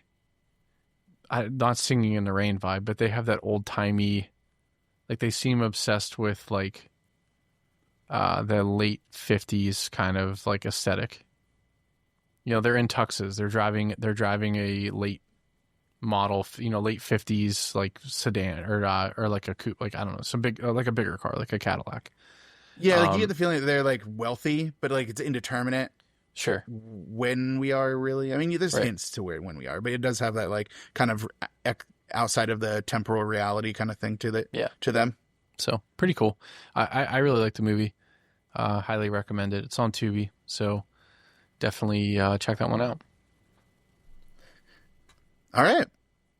not Singing in the Rain vibe, but they have that old timey, like they seem obsessed with like the late 50s kind of like aesthetic. You know, they're in tuxes. They're driving a late model, late 50s like sedan or like a coupe, like I don't know, some big like a bigger car, like a Cadillac. Yeah, like you get the feeling that they're like wealthy, but like it's indeterminate. Sure. when we are really. I mean, there's Right. hints to when we are, but it does have that like kind of outside of the temporal reality kind of thing to them. So pretty cool. I really like the movie. Highly recommend it. It's on Tubi, so definitely check that one out. All right.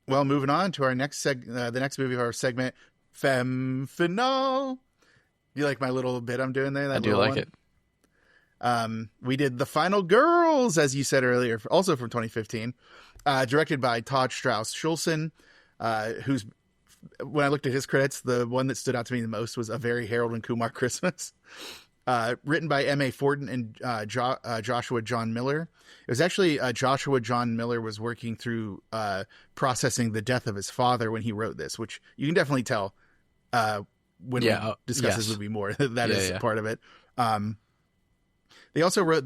Well, moving on to our next the next movie of our segment, Femme Finale. You like my little bit I'm doing there? That I do like one? it. We did The Final Girls, as you said earlier, also from 2015, directed by Todd Strauss-Schulson, who's, when I looked at his credits, the one that stood out to me the most was A Very Harold and Kumar Christmas. Written by M.A. Fortin and Joshua John Miller. It was actually Joshua John Miller was working through processing the death of his father when he wrote this, which you can definitely tell when we discuss this movie more. That is part of it. They also wrote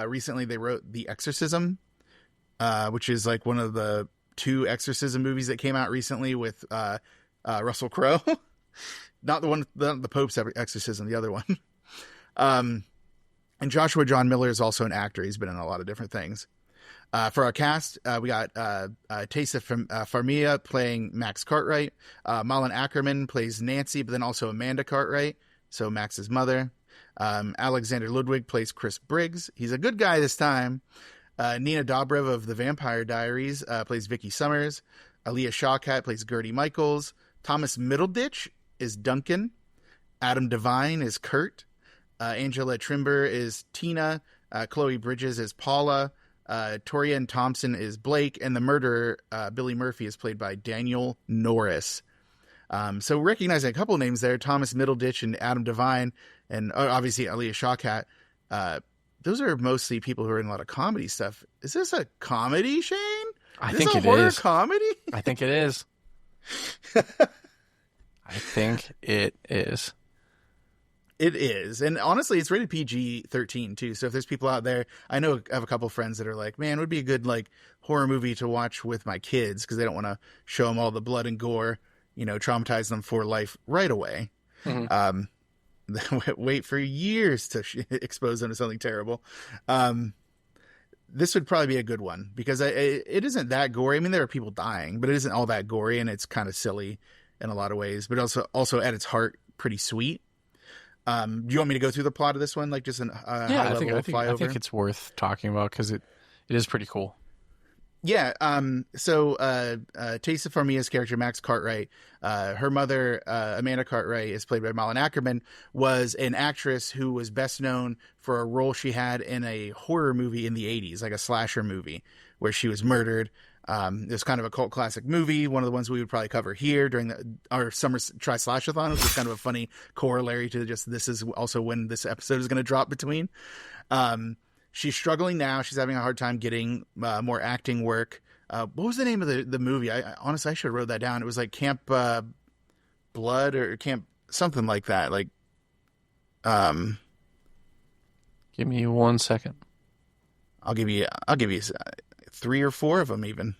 recently they wrote The Exorcism, which is like one of the 2 exorcism movies that came out recently with Russell Crowe. Not the one, the Pope's exorcism, the other one. And Joshua John Miller is also an actor. He's been in a lot of different things. For our cast, we got Taysa Farmiga playing Max Cartwright. Malin Ackerman plays Nancy, but then also Amanda Cartwright, so Max's mother. Alexander Ludwig plays Chris Briggs. He's a good guy this time. Nina Dobrev of The Vampire Diaries plays Vicky Summers. Aaliyah Shawkat plays Gertie Michaels. Thomas Middleditch is Duncan. Adam DeVine is Kurt. Angela Trimber is Tina. Chloe Bridges is Paula. Torian Thompson is Blake. And the murderer, Billy Murphy, is played by Daniel Norris. So recognizing a couple of names there, Thomas Middleditch and Adam DeVine, and obviously Aaliyah Shawkat. Those are mostly people who are in a lot of comedy stuff. Is this a comedy, Shane? I Is think this it a horror is. comedy? I think it is. I think it is. It is. And honestly, it's rated PG-13 too. So if there's people out there, I know I have a couple friends that are like, man, it would be a good like horror movie to watch with my kids because they don't want to show them all the blood and gore, traumatize them for life right away. Mm-hmm. Wait for years to expose them to something terrible. This would probably be a good one because it isn't that gory. I mean, there are people dying, but it isn't all that gory, and it's kind of silly in a lot of ways, but also at its heart, pretty sweet. Do you want me to go through the plot of this one, like just a high level flyover? I think it's worth talking about because it is pretty cool. Yeah. So Taysa Farmiga's character, Max Cartwright, her mother, Amanda Cartwright, is played by Malin Ackerman, was an actress who was best known for a role she had in a horror movie in the 80s, like a slasher movie where she was murdered. It was kind of a cult classic movie, one of the ones we would probably cover here during our summer Try-Slash-a-thon, which is kind of a funny corollary to just this is also when this episode is going to drop between. She's struggling now. She's having a hard time getting more acting work. What was the name of the movie? Honestly, I should have wrote that down. It was like Camp Blood or Camp something like that. Like, give me 1 second. I'll give you 3 or 4 of them even.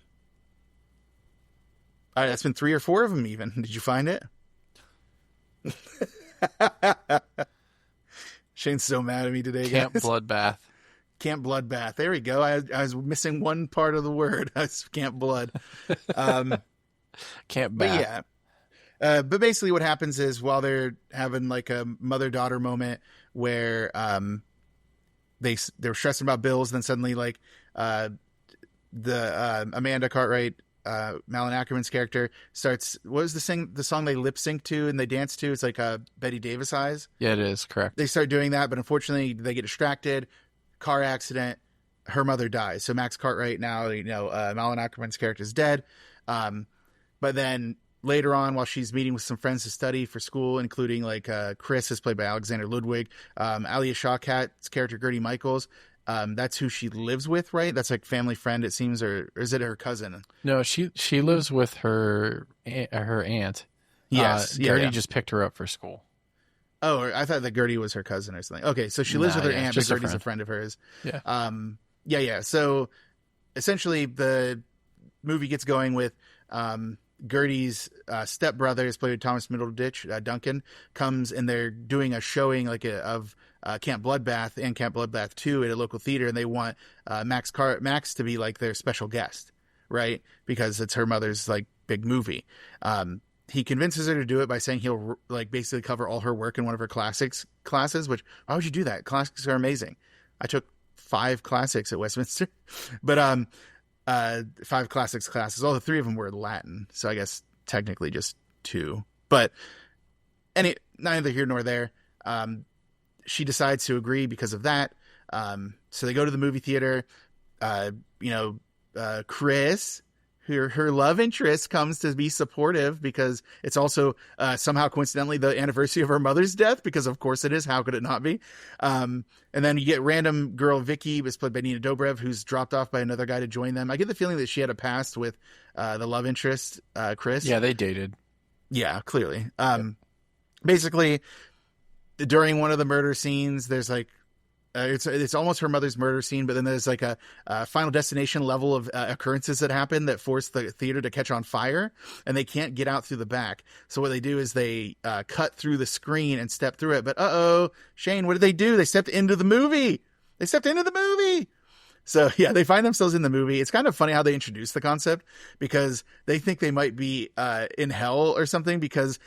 All right, that's been 3 or 4 of them even. Did you find it? Shane's so mad at me today, Camp guys. Bloodbath. Camp Bloodbath. There we go. I was missing one part of the word. That's Camp Blood. Camp But Bath. yeah. But basically what happens is while they're having like a mother-daughter moment where they're stressing about bills, then suddenly like the Amanda Cartwright, Malin Ackerman's character starts, what was the song they lip sync to and they dance to? It's like Betty Davis Eyes. Yeah, it is correct. They start doing that, but unfortunately they get distracted. Car accident. Her mother dies. So Max Cartwright now, Malin Ackerman's character is dead. But then later on, while she's meeting with some friends to study for school, including like Chris is played by Alexander Ludwig, Aaliyah Shawkat's character Gertie Michaels, that's who she lives with, right? That's like family friend, it seems, or is it her cousin? No, she lives with her aunt. Yes, Gertie just picked her up for school. Oh, I thought that Gertie was her cousin or something. Okay, so she lives with her aunt, but Gertie's a friend of hers. Yeah. Yeah. So essentially, the movie gets going with Gertie's stepbrother is played by Thomas Middleditch, Duncan, comes and they're doing a showing of Camp Bloodbath and Camp Bloodbath 2 at a local theater, and they want Max to be like their special guest, right? Because it's her mother's like big movie. He convinces her to do it by saying he'll like basically cover all her work in one of her classics classes, which why would you do that? Classics are amazing. I took 5 classics at Westminster, but 5 classics classes. All the 3 of them were Latin, so I guess technically just 2. But neither here nor there. She decides to agree because of that. So they go to the movie theater. Chris, her love interest, comes to be supportive because it's also somehow coincidentally the anniversary of her mother's death, because of course it is. How could it not be? And then you get random girl Vicky, was played by Nina Dobrev, who's dropped off by another guy to join them. I get the feeling that she had a past with the love interest, Chris. Yeah, they dated. Yeah, clearly. Basically, during one of the murder scenes, there's like it's almost her mother's murder scene, but then there's like a Final Destination level of occurrences that happen that force the theater to catch on fire, and they can't get out through the back. So what they do is they cut through the screen and step through it. But Shane, what did they do? They stepped into the movie. So yeah, they find themselves in the movie. It's kind of funny how they introduce the concept, because they think they might be in hell or something, because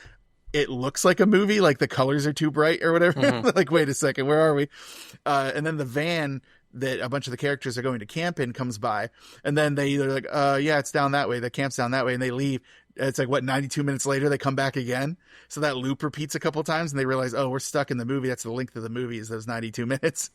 it looks like a movie, like the colors are too bright or whatever. Mm-hmm. Like, wait a second, where are we? And then the van that a bunch of the characters are going to camp in comes by, and then they're like, yeah, it's down that way. The camp's down that way, and they leave. It's like, 92 minutes later, they come back again. So that loop repeats a couple times, and they realize, we're stuck in the movie. That's the length of the movie, is those 92 minutes.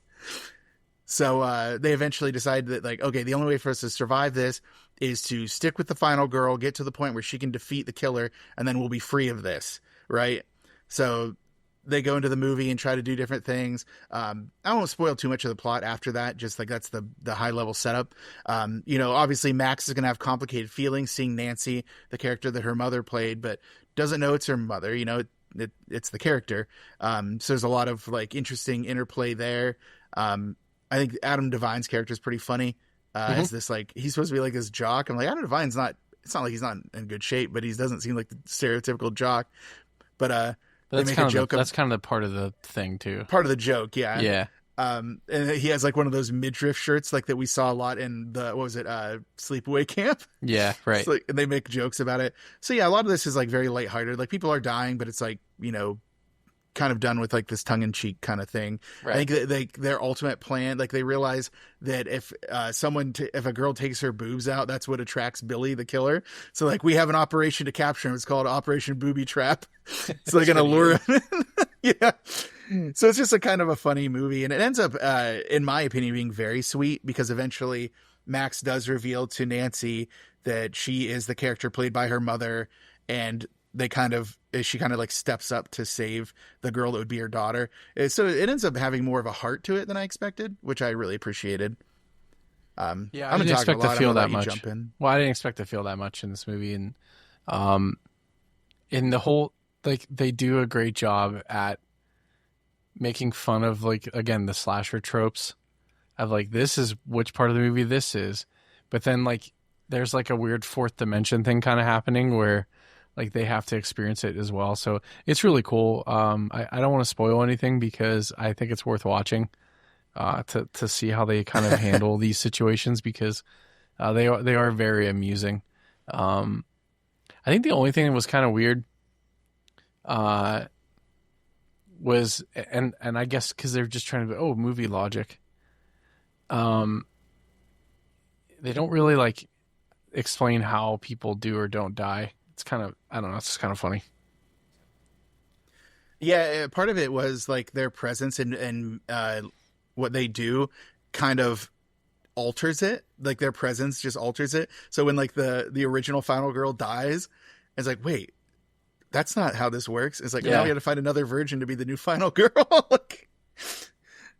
So they eventually decide that, like, okay, the only way for us to survive this is to stick with the final girl, get to the point where she can defeat the killer, and then we'll be free of this. Right. So they go into the movie and try to do different things. I won't spoil too much of the plot after that. Just like that's the high level setup. Obviously Max is going to have complicated feelings seeing Nancy, the character that her mother played, but doesn't know it's her mother. It's the character. So there's a lot of like interesting interplay there. I think Adam DeVine's character is pretty funny. As this, like, he's supposed to be like this jock. I'm like, Adam DeVine's not, it's not like he's not in good shape, but he doesn't seem like the stereotypical jock. But they make a joke. That's kind of the part of the thing too. Part of the joke, yeah. Yeah. And he has like one of those midriff shirts like that we saw a lot in the sleepaway camp. Yeah, right. So, like, and they make jokes about it. So yeah, a lot of this is like very lighthearted. Like people are dying, but it's like, kind of done with like this tongue-in-cheek kind of thing. Right. I think their ultimate plan, like they realize that if if a girl takes her boobs out, that's what attracts Billy the killer. So like we have an operation to capture him. It's called Operation Booby Trap. So they're gonna lure him. Yeah. So it's just a kind of a funny movie, and it ends up, in my opinion, being very sweet, because eventually Max does reveal to Nancy that she is the character played by her mother, and she kind of like steps up to save the girl that would be her daughter. So it ends up having more of a heart to it than I expected, which I really appreciated. Yeah, I didn't expect to feel that much. Well, I didn't expect to feel that much in this movie, and in the whole, like, they do a great job at making fun of, like, again, the slasher tropes of like, this is which part of the movie this is, but then like there's like a weird fourth dimension thing kind of happening where like they have to experience it as well. So it's really cool. I don't want to spoil anything because I think it's worth watching to see how they kind of handle these situations, because they are very amusing. I think the only thing that was kind of weird was, and I guess because they're just trying to be, movie logic. They don't really like explain how people do or don't die. It's kind of, I don't know, it's just kind of funny. Yeah, part of it was like their presence and what they do kind of alters it. Like their presence just alters it. So when like the original final girl dies, it's like, wait, that's not how this works. It's like, now we got to find another virgin to be the new final girl. Like,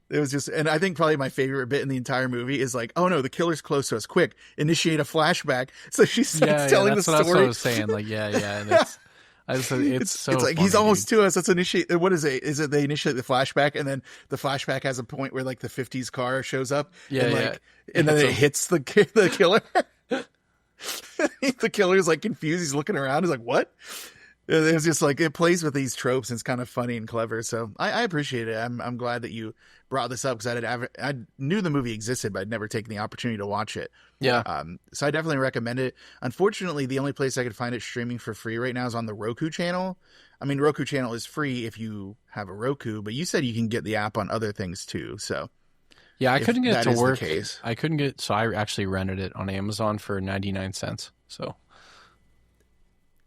it was just, and I think probably my favorite bit in the entire movie is like, oh no, the killer's close to us. Quick, initiate a flashback. So she starts telling the story. That's what I was saying. Like, and it's so. It's like, funny, he's almost to us. Let's initiate. What is it? Is it they initiate the flashback, and then the flashback has a point where like the '50s car shows up, and then it hits the killer. The killer's like confused. He's looking around. He's like, what? It was just like, it plays with these tropes and it's kind of funny and clever. So I appreciate it. I'm glad that you brought this up because I knew the movie existed, but I'd never taken the opportunity to watch it. Yeah. So I definitely recommend it. Unfortunately, the only place I could find it streaming for free right now is on the Roku channel. I mean, Roku channel is free if you have a Roku, but you said you can get the app on other things too. So yeah, I couldn't get it to work. Case. I couldn't get, so I actually rented it on Amazon for 99 cents. So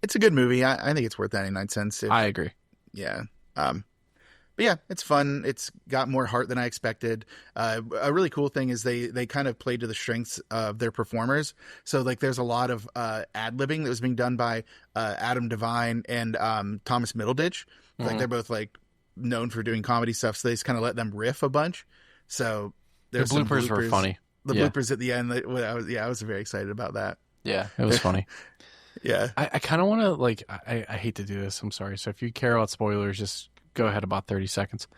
it's a good movie. I think it's worth 99 cents. I agree. Yeah. But yeah, it's fun. It's got more heart than I expected. A really cool thing is they kind of played to the strengths of their performers. So like there's a lot of ad-libbing that was being done by Adam DeVine and Thomas Middleditch. Like they're both like known for doing comedy stuff. So they just kind of let them riff a bunch. So there's the bloopers were funny. The bloopers at the end. I was very excited about that. Yeah, it was funny. Yeah. I kind of want to like, I hate to do this. I'm sorry. So if you care about spoilers, just go ahead about 30 seconds.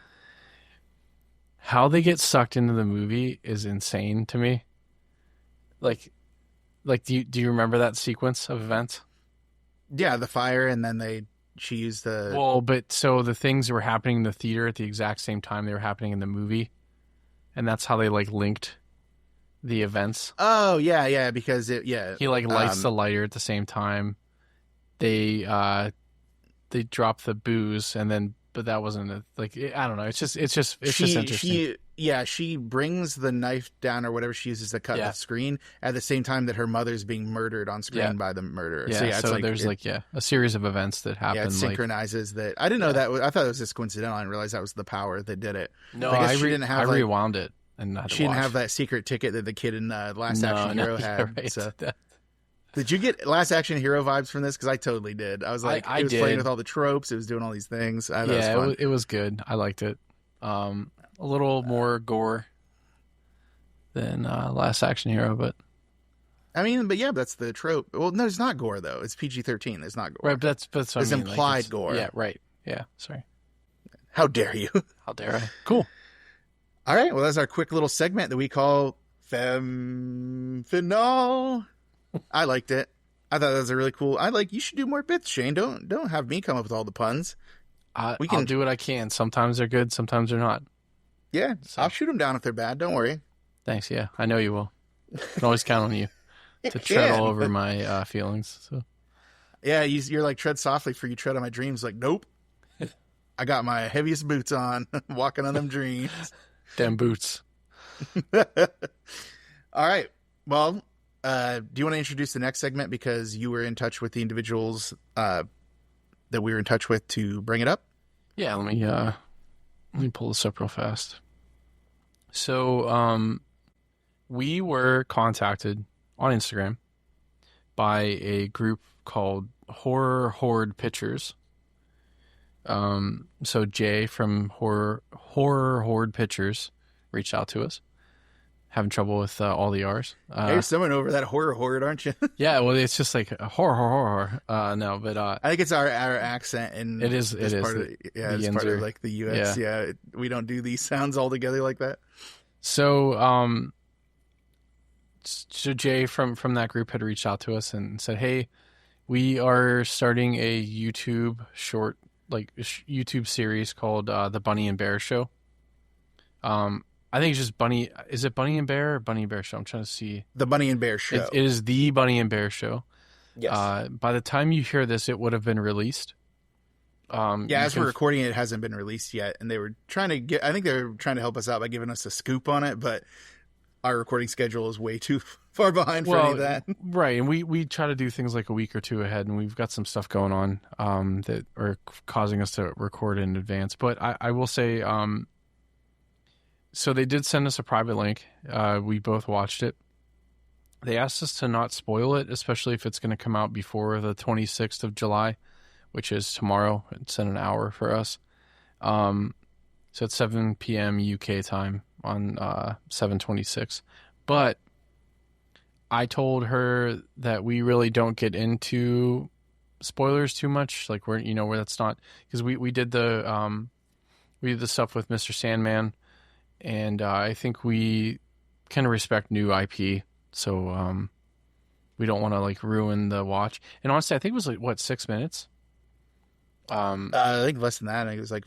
How they get sucked into the movie is insane to me. Like do you remember that sequence of events? Yeah, the fire, and then she used the... Well, but so the things were happening in the theater at the exact same time they were happening in the movie, and that's how they like linked the events. Oh yeah, because he like lights the lighter at the same time. They drop the booze, and then but that wasn't I don't know. It's just interesting. She brings the knife down or whatever she uses to cut the screen at the same time that her mother's being murdered on screen by the murderer. Yeah, so there's a series of events that happen. Yeah, it synchronizes that. I didn't know that. I thought it was just coincidental. I didn't realize that was the power that did it. No, I rewound it. And she didn't have that secret ticket that the kid in Last Action Hero had. Right. So. Did you get Last Action Hero vibes from this? Because I totally did. I was like, it was playing with all the tropes. It was doing all these things. It was good. I liked it. A little more gore than Last Action Hero, but I mean, but that's the trope. Well, no, it's not gore though. It's PG-13. It's not gore. Right, but that's what it's implied gore. Yeah, right. Yeah, sorry. How dare you? How dare I? Cool. All right. Well, that's our quick little segment that we call Femme Finale. I liked it. I thought that was a really cool. You should do more bits, Shane. Don't have me come up with all the puns. I'll do what I can. Sometimes they're good. Sometimes they're not. Yeah. So. I'll shoot them down if they're bad. Don't worry. Thanks. Yeah. I know you will. I can always count on you to tread all over my feelings. So. Yeah. You're like, tread softly for you tread on my dreams. Like, nope. I got my heaviest boots on, walking on them dreams. Damn boots. All right. Well, do you want to introduce the next segment because you were in touch with the individuals that we were in touch with to bring it up? Yeah, let me pull this up real fast. So, we were contacted on Instagram by a group called Horror Horde Pictures. So Jay from Horror Horde Pictures reached out to us. Having trouble with all the R's. You're someone over that horror horde, aren't you? Yeah, well, it's just like horror. No, but I think it's our accent, and it is. Part of, it's part of like the U.S. Yeah, we don't do these sounds all together like that. So, so Jay from that group had reached out to us and said, "Hey, we are starting a YouTube short, YouTube series called The Bunny and Bear Show." I think it's just Bunny. Is it Bunny and Bear or Bunny and Bear Show? I'm trying to see. The Bunny and Bear Show. It is the Bunny and Bear Show. Yes. By the time you hear this, it would have been released. As we're recording it hasn't been released yet, and they were trying to I think they were trying to help us out by giving us a scoop on it, but our recording schedule is way too far behind for any of that. Right, and we try to do things like a week or two ahead, and we've got some stuff going on that are causing us to record in advance. But I will say, so they did send us a private link. We both watched it. They asked us to not spoil it, especially if it's going to come out before the 26th of July, which is tomorrow. It's in an hour for us. So it's 7 p.m. UK time on 7/26. But I told her that we really don't get into spoilers too much. Like where that's not, because we did the stuff with Mr. Sandman, and I think we kind of respect new IP. So we don't want to like ruin the watch. And honestly, I think it was like what 6 minutes. I think less than that. I think it was like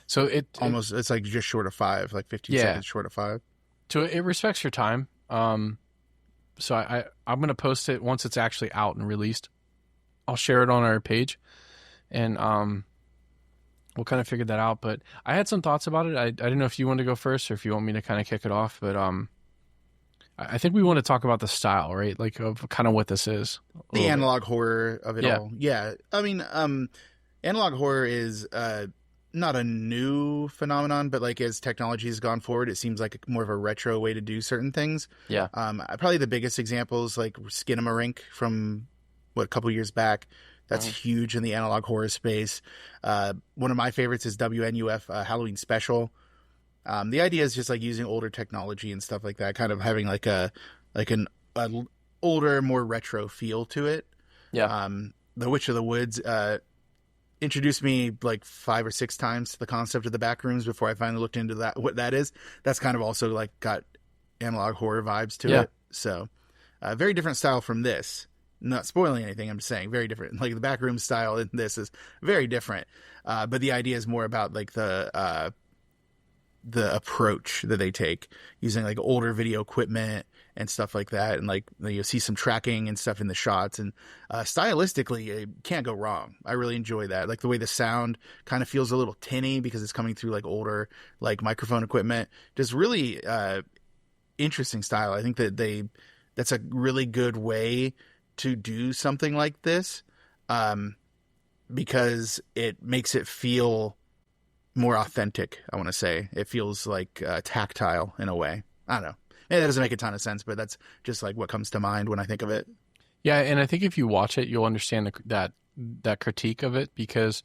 So it's like just short of 5, like 15 seconds short of 5. So it respects your time. So I'm gonna post it once it's actually out and released. I'll share it on our page, and we'll kind of figure that out. But I had some thoughts about it. I didn't know if you wanted to go first or if you want me to kind of kick it off. But I think we want to talk about the style, right? Like of kind of what this is. The analog horror of it all. Yeah. I mean, analog horror is not a new phenomenon, but like as technology has gone forward, it seems like more of a retro way to do certain things. Yeah. Probably the biggest example is like Skinamarink from a couple years back. That's huge in the analog horror space. One of my favorites is WNUF Halloween Special. The idea is just like using older technology and stuff like that, kind of having like an older, more retro feel to it. Yeah. The Witch of the Woods introduced me like 5 or 6 times to the concept of the back rooms before I finally looked into what that is. That's kind of also like got analog horror vibes to it. So very different style from this. Not spoiling anything, I'm just saying very different. Like the backroom style in this is very different. But the idea is more about like the approach that they take using like older video equipment and stuff like that. And like you'll see some tracking and stuff in the shots, and stylistically it can't go wrong. I really enjoy that. Like the way the sound kind of feels a little tinny because it's coming through like older, like microphone equipment. Just really interesting style. I think that that's a really good way to do something like this, because it makes it feel more authentic. I want to say it feels like tactile in a way. I don't know. Maybe that doesn't make a ton of sense, but that's just like what comes to mind when I think of it. Yeah, and I think if you watch it, you'll understand that critique of it, because,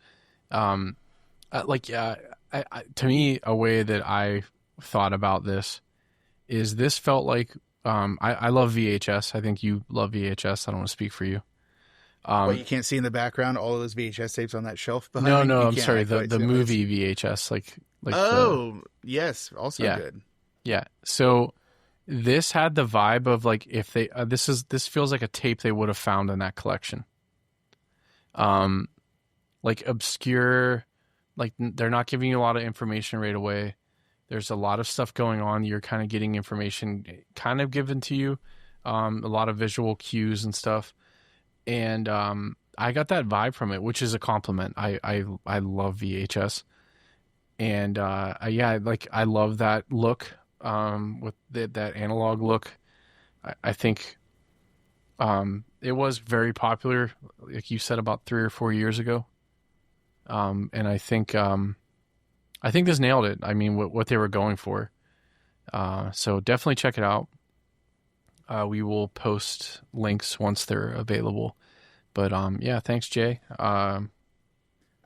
to me, a way that I thought about this is this felt like I love VHS. I think you love VHS. I don't want to speak for you. Well, you can't see in the background all of those VHS tapes on that shelf behind. No, I'm sorry. The movie VHS, like. Yes, also good. Yeah. So this had the vibe of like if they this feels like a tape they would have found in that collection. Like obscure, like they're not giving you a lot of information right away. There's a lot of stuff going on. You're kind of getting information kind of given to you, a lot of visual cues and stuff. And I got that vibe from it, which is a compliment. I love VHS, and I love that look, with that analog look. I think it was very popular, like you said, about 3 or 4 years ago. And I think this nailed it. I mean, what they were going for. So definitely check it out. We will post links once they're available. But yeah, thanks, Jay. I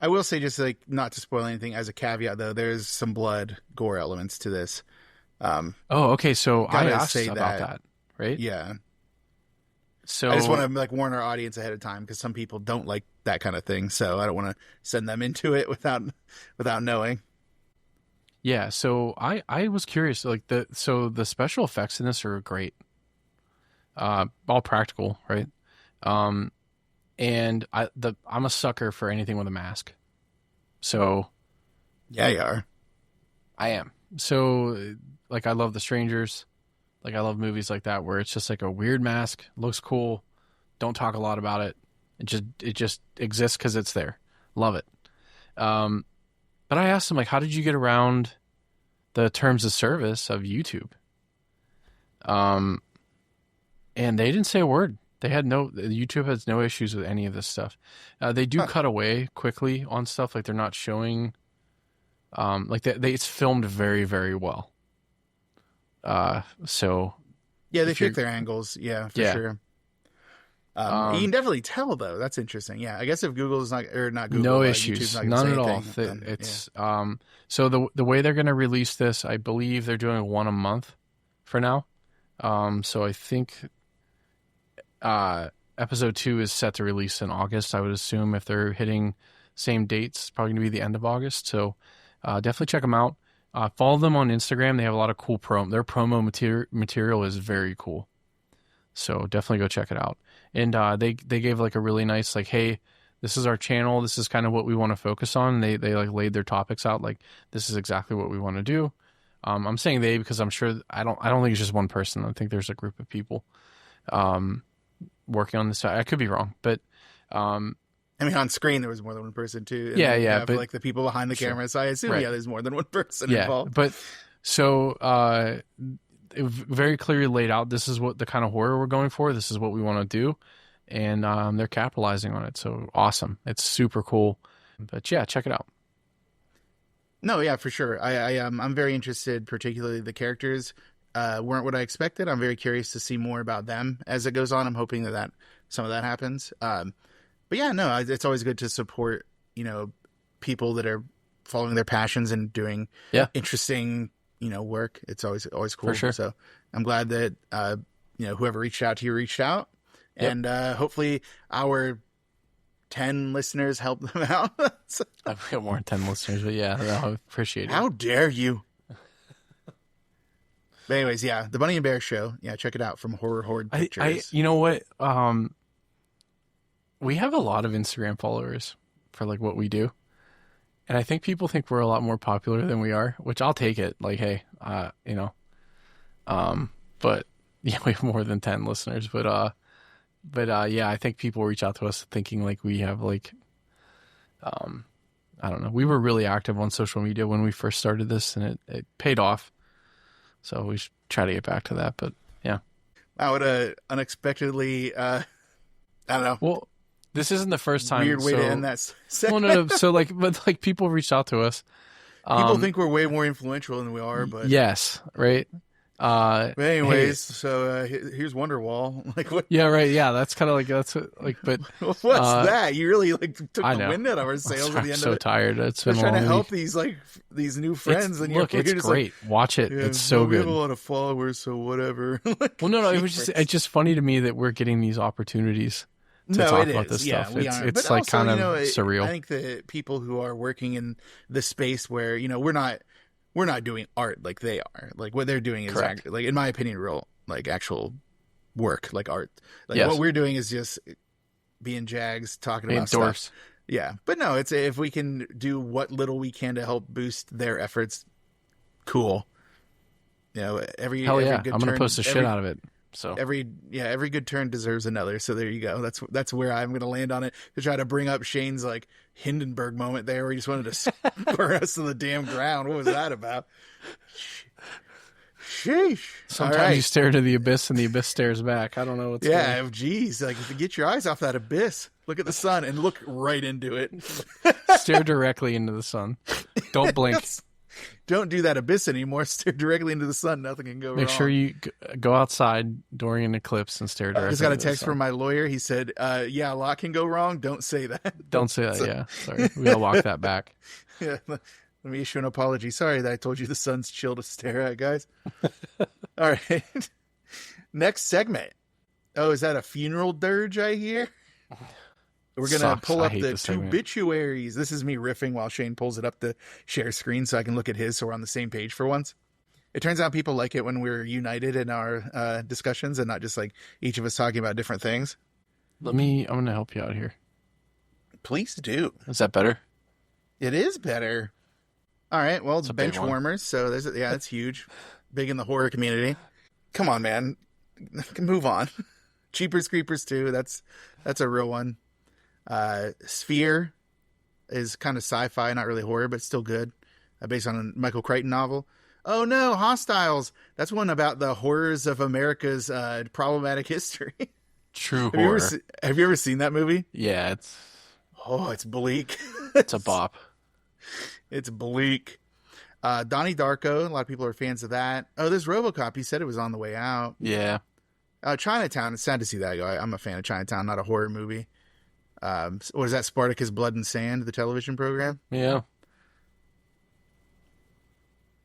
will say, just like not to spoil anything, as a caveat though, there's some blood gore elements to this. Okay. So I asked about that, right? Yeah. So I just want to like warn our audience ahead of time, because some people don't like that kind of thing. So I don't want to send them into it without knowing. Yeah. So I was curious, like the special effects in this are great. All practical, right? And I'm a sucker for anything with a mask. So yeah, you are. I am. So like I love The Strangers. Like I love movies like that where it's just like a weird mask, looks cool, don't talk a lot about it. It just exists because it's there. Love it. But I asked them, like, how did you get around the terms of service of YouTube? And they didn't say a word. YouTube has no issues with any of this stuff. They do cut away quickly on stuff, like they're not showing, like it's filmed very, very well. So yeah, they pick their angles. Yeah, for sure. You can definitely tell though. That's interesting. Yeah, I guess if Google's not Google, no issues, YouTube's not none at all. Anything, It's so the way they're going to release this, I believe they're doing one a month for now. So I think episode 2 is set to release in August. I would assume if they're hitting same dates, it's probably going to be the end of August. So definitely check them out. Follow them on Instagram. They have a lot of cool their promo material is very cool. So definitely go check it out. and they gave like a really nice like, hey, this is our channel. This is kind of what we want to focus on. And they like laid their topics out. Like, this is exactly what we want to do. I'm saying they because I'm sure I don't think it's just one person. I think there's a group of people working on this. I could be wrong, but I mean, on screen there was more than one person too. And yeah, but like the people behind the camera, so I assume there's more than one person yeah, involved. But so it very clearly laid out. This is what the kind of horror we're going for. This is what we want to do. And they're capitalizing on it. So awesome. It's super cool. But yeah, check it out. No, yeah, for sure. I'm very interested, particularly the characters weren't what I expected. I'm very curious to see more about them as it goes on. I'm hoping that some of that happens. But yeah, no, it's always good to support, people that are following their passions and doing interesting, work. It's always cool. For sure. So I'm glad that, whoever reached out to you reached out. Yep. And hopefully our 10 listeners help them out. I've got more than 10 listeners, but yeah, I appreciate it. How dare you? But anyways, yeah, the Bunny and Bear Show. Yeah, check it out from Horror Horde Pictures. You know what? We have a lot of Instagram followers for like what we do. And I think people think we're a lot more popular than we are, which I'll take it. Like, hey, but yeah, we have more than 10 listeners, but yeah, I think people reach out to us thinking like we have like, I don't know. We were really active on social media when we first started this, and it paid off. So we should try to get back to that. But yeah, I would unexpectedly, I don't know. Well, this isn't the first time. Weird way to end that segment. Well, no. So but people reached out to us. People think we're way more influential than we are, but yes, right. But anyways, so here's Wonderwall. Like what? Yeah, right. Yeah, that's kind of like, but what's that? You really took the wind out of our sails at the end. I'm so tired. It's been trying to help week. these new friends. And it's great. Watch it. Yeah, it's so good. We have a lot of followers, so whatever. Well, no. It's just funny to me that we're getting these opportunities to talk about this stuff. It's like also, kind of surreal. I think that people who are working in the space where we're not doing art like they are. Like what they're doing is like, in my opinion, real like actual work, like art. Like what we're doing is just being jags, talking about stuff. Yeah, but no, it's if we can do what little we can to help boost their efforts, cool. Every hell yeah, good I'm gonna post the shit out of it. So every good turn deserves another. So there you go. That's where I'm going to land on it to try to bring up Shane's like Hindenburg moment there, where he just wanted to square us to the damn ground. What was that about? Sheesh. Sometimes you stare to the abyss and the abyss stares back. I don't know what's going on. Geez, like if you get your eyes off that abyss, look at the sun and look right into it. Stare directly into the sun. Don't blink. Don't do that abyss anymore. Stare directly into the sun. Nothing can go wrong. Make sure you go outside during an eclipse and stare directly. I just got a text from my lawyer. He said, yeah, a lot can go wrong. Don't say that. Don't say that, yeah. Sorry. We gotta walk that back. Yeah. Let me issue an apology. Sorry that I told you the sun's chill to stare at, guys. All right. Next segment. Oh, is that a funeral dirge I hear? We're going to pull up the two obituaries. This is me riffing while Shane pulls it up to share screen so I can look at his so we're on the same page for once. It turns out people like it when we're united in our discussions and not just like each of us talking about different things. I'm going to help you out here. Please do. Is that better? It is better. All right. Well, it's bench warmers. So that's huge. Big in the horror community. Come on, man. Move on. Jeepers Creepers 2. That's a real one. Sphere is kind of sci-fi, not really horror, but still good. Based on a Michael Crichton novel. Oh no, Hostiles. That's one about the horrors of America's problematic history. True horror. Have you ever seen that movie? Yeah, it's bleak. It's a bop. It's bleak. Donnie Darko. A lot of people are fans of that. Oh, there's RoboCop. He said it was on the way out. Yeah. Chinatown. It's sad to see that go. I'm a fan of Chinatown, not a horror movie. What is that? Spartacus Blood and Sand, the television program? Yeah.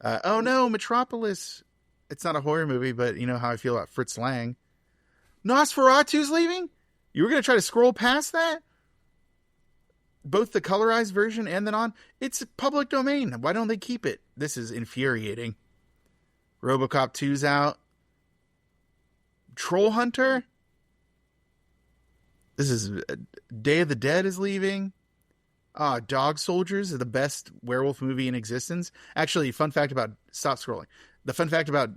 Oh no, Metropolis. It's not a horror movie, but you know how I feel about Fritz Lang. Nosferatu's leaving? You were going to try to scroll past that? Both the colorized version and the non? It's public domain. Why don't they keep it? This is infuriating. RoboCop 2's out. Troll Hunter? This is Day of the Dead is leaving. Dog Soldiers is the best werewolf movie in existence. Actually, fun fact about... Stop scrolling. The fun fact about...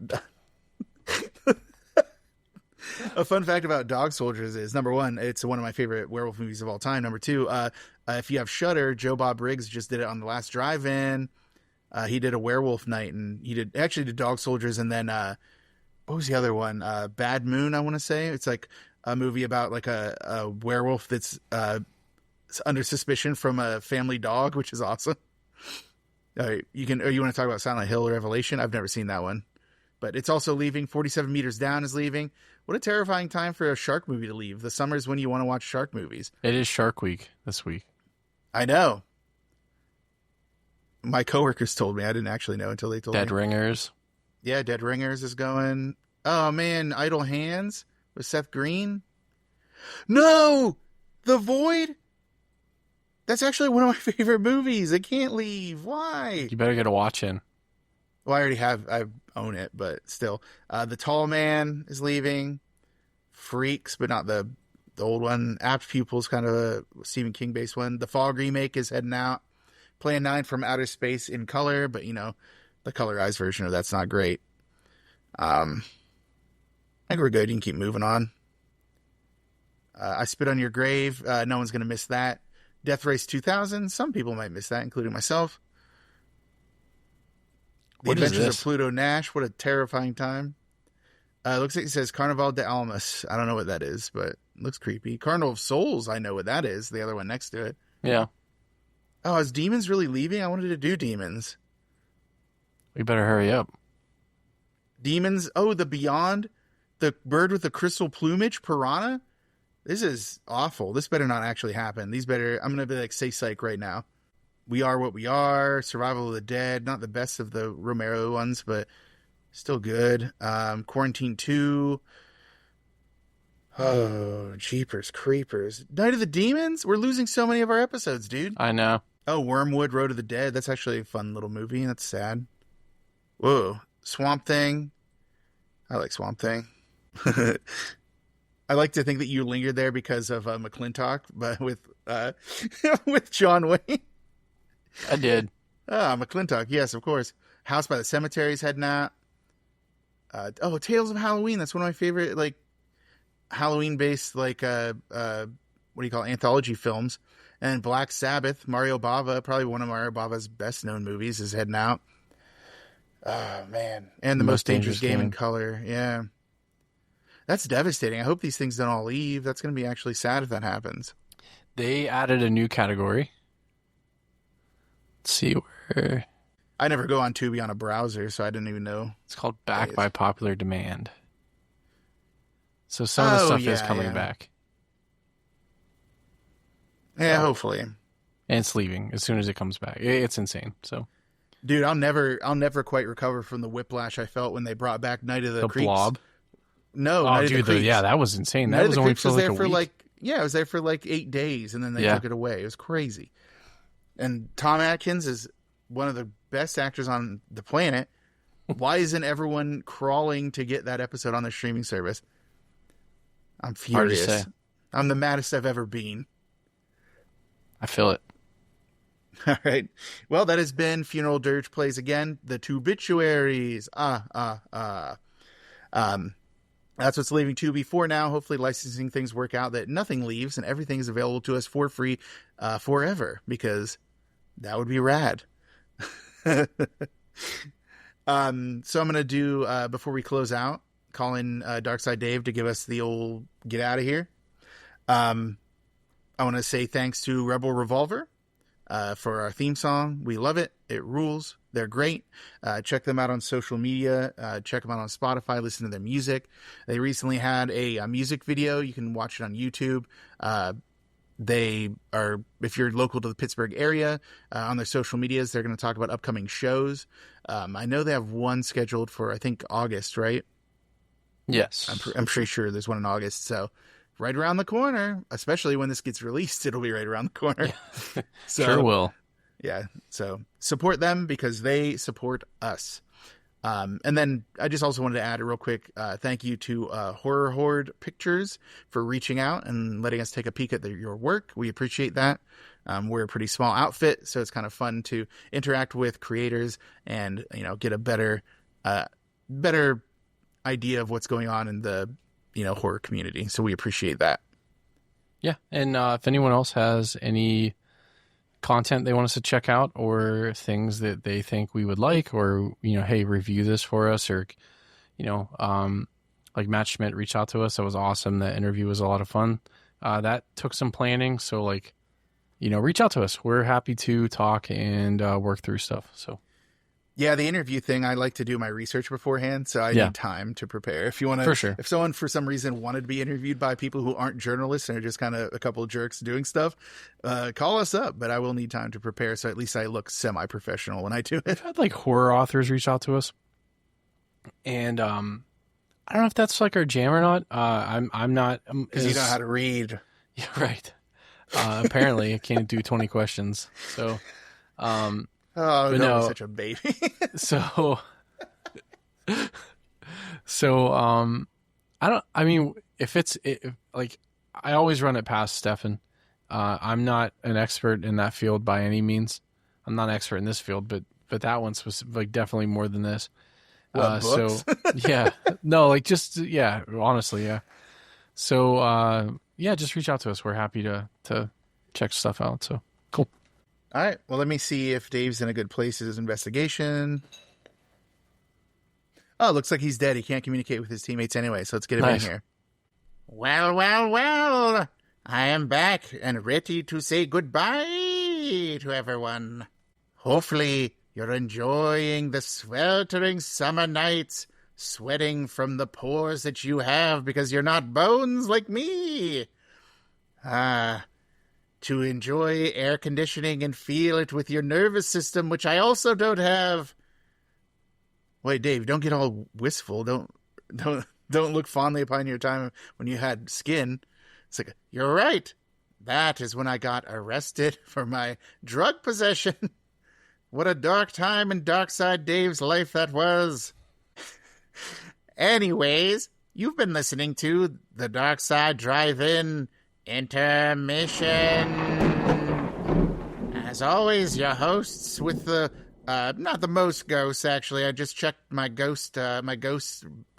A fun fact about Dog Soldiers is, number one, it's one of my favorite werewolf movies of all time. Number two, if you have Shudder, Joe Bob Briggs just did it on the last drive-in. He did a werewolf night, and he did Dog Soldiers, and then what was the other one? Bad Moon, I want to say. It's like a movie about like a werewolf that's under suspicion from a family dog, which is awesome. All right, you want to talk about Silent Hill Revelation? I've never seen that one, but it's also leaving. 47 Meters Down is leaving. What a terrifying time for a shark movie to leave. The summer's when you want to watch shark movies. It is Shark Week this week. I know. My coworkers told me. I didn't actually know until they told me. Dead Ringers. Yeah, Dead Ringers is going. Oh, man. Idle Hands with Seth Green. No! The Void? That's actually one of my favorite movies. It can't leave. Why? You better get a watch in. Well, I already have. I own it, but still. The Tall Man is leaving. Freaks, but not the old one. Apt Pupils, kind of a Stephen King based one. The Fog remake is heading out. Plan 9 from Outer Space in color, but the colorized version of that's not great. I think we're good. You can keep moving on. I Spit on Your Grave. No one's going to miss that. Death Race 2000. Some people might miss that, including myself. The Adventures of Pluto Nash. What a terrifying time. Looks like it says Carnival de Almas. I don't know what that is, but it looks creepy. Carnival of Souls. I know what that is. The other one next to it. Yeah. Oh, is Demons really leaving? I wanted to do Demons. We better hurry up. Demons. Oh, the Beyond. The bird with the crystal plumage. Piranha. This is awful. This better not actually happen. These better... I'm going to be like, say psych right now. We Are What We Are. Survival of the Dead. Not the best of the Romero ones, but still good. Quarantine 2. Oh, Jeepers Creepers. Night of the Demons? We're losing so many of our episodes, dude. I know. Oh, Wormwood, Road of the Dead. That's actually a fun little movie. That's sad. Whoa. Swamp Thing. I like Swamp Thing. I like to think that you lingered there because of McClintock, but with John Wayne. I did. McClintock. Yes, of course. House by the Cemetery is heading out. Tales of Halloween. That's one of my favorite, like, Halloween-based, like, anthology films. And Black Sabbath, Mario Bava, probably one of Mario Bava's best-known movies, is heading out. Oh, man. And The Most Dangerous Game in Color. Yeah. That's devastating. I hope these things don't all leave. That's going to be actually sad if that happens. They added a new category. Let's see where... I never go on Tubi on a browser, so I didn't even know. It's called Back by Popular Demand. So some of the stuff is coming back. Yeah, hopefully. And it's leaving as soon as it comes back. It's insane. So, dude, I'll never quite recover from the whiplash I felt when they brought back Night of the Creeps. Blob. No, Night of the Creeps. That was insane. That was only for like a week. I was there for like 8 days, and then they took it away. It was crazy. And Tom Atkins is one of the best actors on the planet. Why isn't everyone crawling to get that episode on their streaming service? I'm furious. Hard to say. I'm the maddest I've ever been. I feel it. All right. Well, that has been Funeral Dirge Plays Again, the two obituaries. That's what's leaving Tubi for now. Hopefully licensing things work out that nothing leaves and everything is available to us for free forever, because that would be rad. So I'm going to do, before we close out, call in Darkside Dave to give us the old get out of here. I want to say thanks to Rebel Revolver for our theme song. We love it. It rules. They're great. Check them out on social media. Check them out on Spotify. Listen to their music. They recently had a music video. You can watch it on YouTube. They are, if you're local to the Pittsburgh area, on their social medias, they're going to talk about upcoming shows. I know they have one scheduled for, I think, August, right? Yes. I'm pretty sure there's one in August. So right around the corner, especially when this gets released, it'll be right around the corner. Yeah. So, sure will. Yeah. So support them because they support us. And then I just also wanted to add a real quick thank you to Horror Horde Pictures for reaching out and letting us take a peek at your work. We appreciate that. We're a pretty small outfit, so it's kind of fun to interact with creators and, you know, get a better idea of what's going on in the, you know, horror community. So we appreciate that. Yeah, and if anyone else has any content they want us to check out or things that they think we would like, or, you know, hey, review this for us, or, you know, like Matt Schmidt reached out to us. That was awesome. That interview was a lot of fun. That took some planning. So, like, you know, reach out to us. We're happy to talk and work through stuff. So. Yeah, the interview thing, I like to do my research beforehand, so I need time to prepare. If you want to, for sure. If someone for some reason wanted to be interviewed by people who aren't journalists and are just kind of a couple of jerks doing stuff, call us up. But I will need time to prepare, so at least I look semi-professional when I do it. I've had like horror authors reach out to us, and I don't know if that's like our jam or not. I'm not, because you know how to read. Yeah, right. Apparently, I can't do 20 questions, so. Oh, no, such a baby. So, I mean, like, I always run it past Stefan. I'm not an expert in that field by any means. I'm not an expert in this field, but that one's like definitely more than this. What, books? So yeah, no, like just, yeah, honestly. Yeah. So, yeah, just reach out to us. We're happy to check stuff out. So cool. All right. Well, let me see if Dave's in a good place in his investigation. Oh, looks like he's dead. He can't communicate with his teammates anyway, so let's get him in here. Well, well, well. I am back and ready to say goodbye to everyone. Hopefully, you're enjoying the sweltering summer nights, sweating from the pores that you have because you're not bones like me. To enjoy air conditioning and feel it with your nervous system, which I also don't have. Wait, Dave, don't get all wistful. Don't look fondly upon your time when you had skin. It's like, you're right. That is when I got arrested for my drug possession. What a dark time in Darkside Dave's life that was. Anyways, you've been listening to the Darkside Drive-In Intermission. As always, your hosts with the not the most ghosts, actually. I just checked my ghost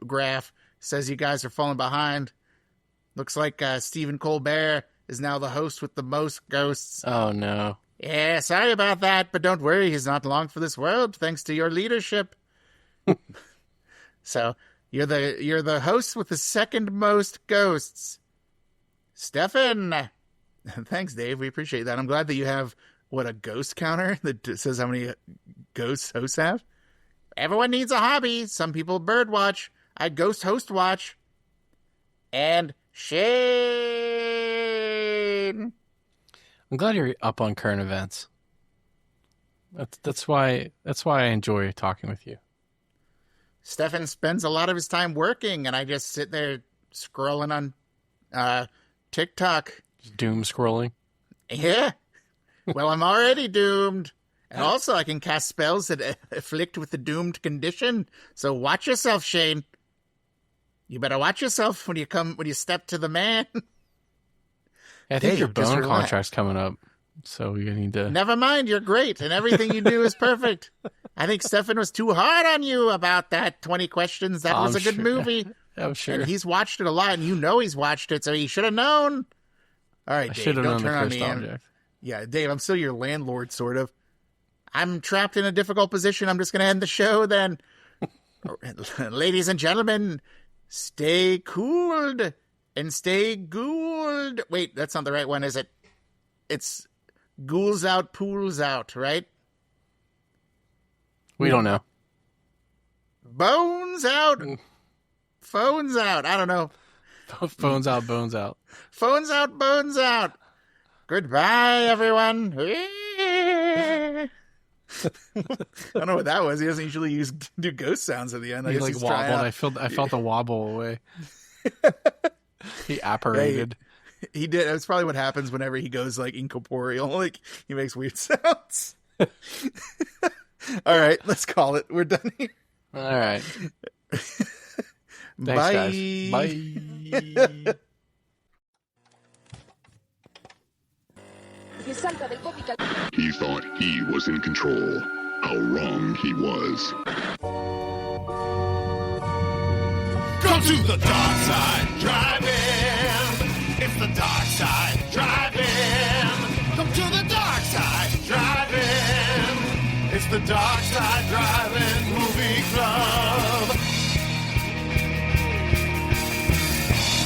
graph. Says you guys are falling behind. Looks like Stephen Colbert is now the host with the most ghosts. Oh no. Yeah, sorry about that, but don't worry, he's not long for this world, thanks to your leadership. So you're the host with the second most ghosts. Stefan. Thanks, Dave. We appreciate that. I'm glad that you have, a ghost counter that says how many ghosts hosts have? Everyone needs a hobby. Some people bird watch. I ghost host watch. And Shane. I'm glad you're up on current events. That's why I enjoy talking with you. Stefan spends a lot of his time working, and I just sit there scrolling on TikTok. Doom scrolling. Yeah. Well, I'm already doomed. And also I can cast spells that afflict with the doomed condition. So watch yourself, Shane. You better watch yourself when you step to the man. I think your bone contract's coming up. So you need to... Never mind, you're great. And everything you do is perfect. I think Stefan was too hard on you about that 20 questions. That was a good movie. I'm sure. And he's watched it a lot, and you know he's watched it, so he should have known. All right, Dave, don't turn on me. Yeah, Dave, I'm still your landlord, sort of. I'm trapped in a difficult position. I'm just going to end the show then. Ladies and gentlemen, stay cooled and stay ghouled. Wait, that's not the right one, is it? It's ghouls out, pools out, right? We don't know. Bones out. Phones out. I don't know. Phones out, bones out. Phones out, bones out. Goodbye, everyone. I don't know what that was. He doesn't usually do ghost sounds at the end. I guess he's wobbled. I felt the wobble away. He apparated. Yeah, he did. That's probably what happens whenever he goes like incorporeal. Like he makes weird sounds. All right, let's call it. We're done here. All right. Thanks, Bye. guys. Bye. He thought he was in control. How wrong he was. Come to the dark side, driving. It's the dark side, driving. Come to the dark side, driving. It's the dark side, driving movie club.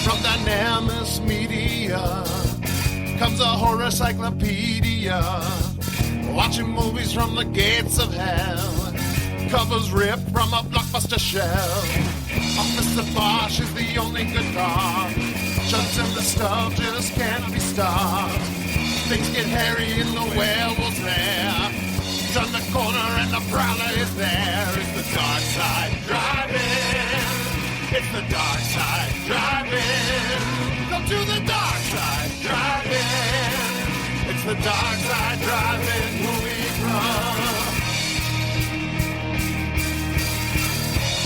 From Dynamis Media comes a horror cyclopedia. Watching movies from the gates of hell. Covers ripped from a blockbuster shell. Officer Bosch is the only good car. Chunks and the stuff just can't be stopped. Things get hairy in the werewolf's lair. Turn the corner and the prowler is there. It's the dark side driving. It's the dark side driving. Come to the dark side driving. It's the dark side driving movie club.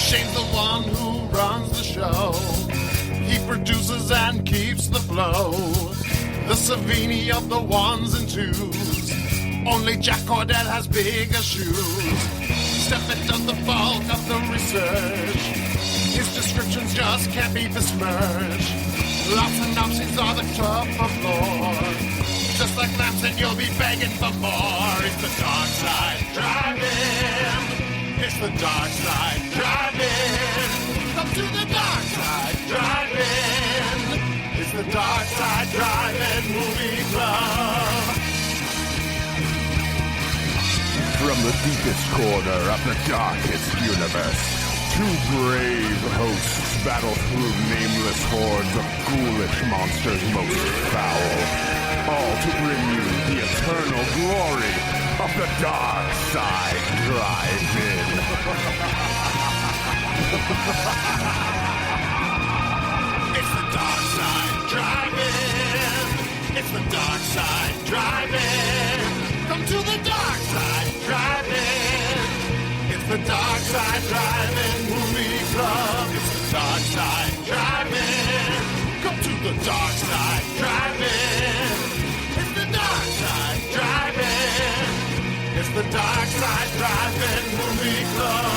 Shane's the one who runs the show. He produces and keeps the flow. The Savini of the ones and twos. Only Jack Cordell has bigger shoes. Stefan does the bulk of the research. His descriptions just can't be besmirched. Lots of synopses are the top of lore. Just like Lamson, you'll be begging for more. It's the dark side driving. It's the dark side driving. Come to the dark side driving. It's the dark side driving movie club. From the deepest corner of the darkest universe, two brave hosts battle through nameless hordes of ghoulish monsters most foul, all to bring you the eternal glory of the dark side drive-in. It's the dark side driving. It's the dark side driving. Come to the dark side driving. It's the dark side driving movie club. It's the dark side driving. Come to the dark side driving. It's the dark side driving. It's the dark side driving movie club.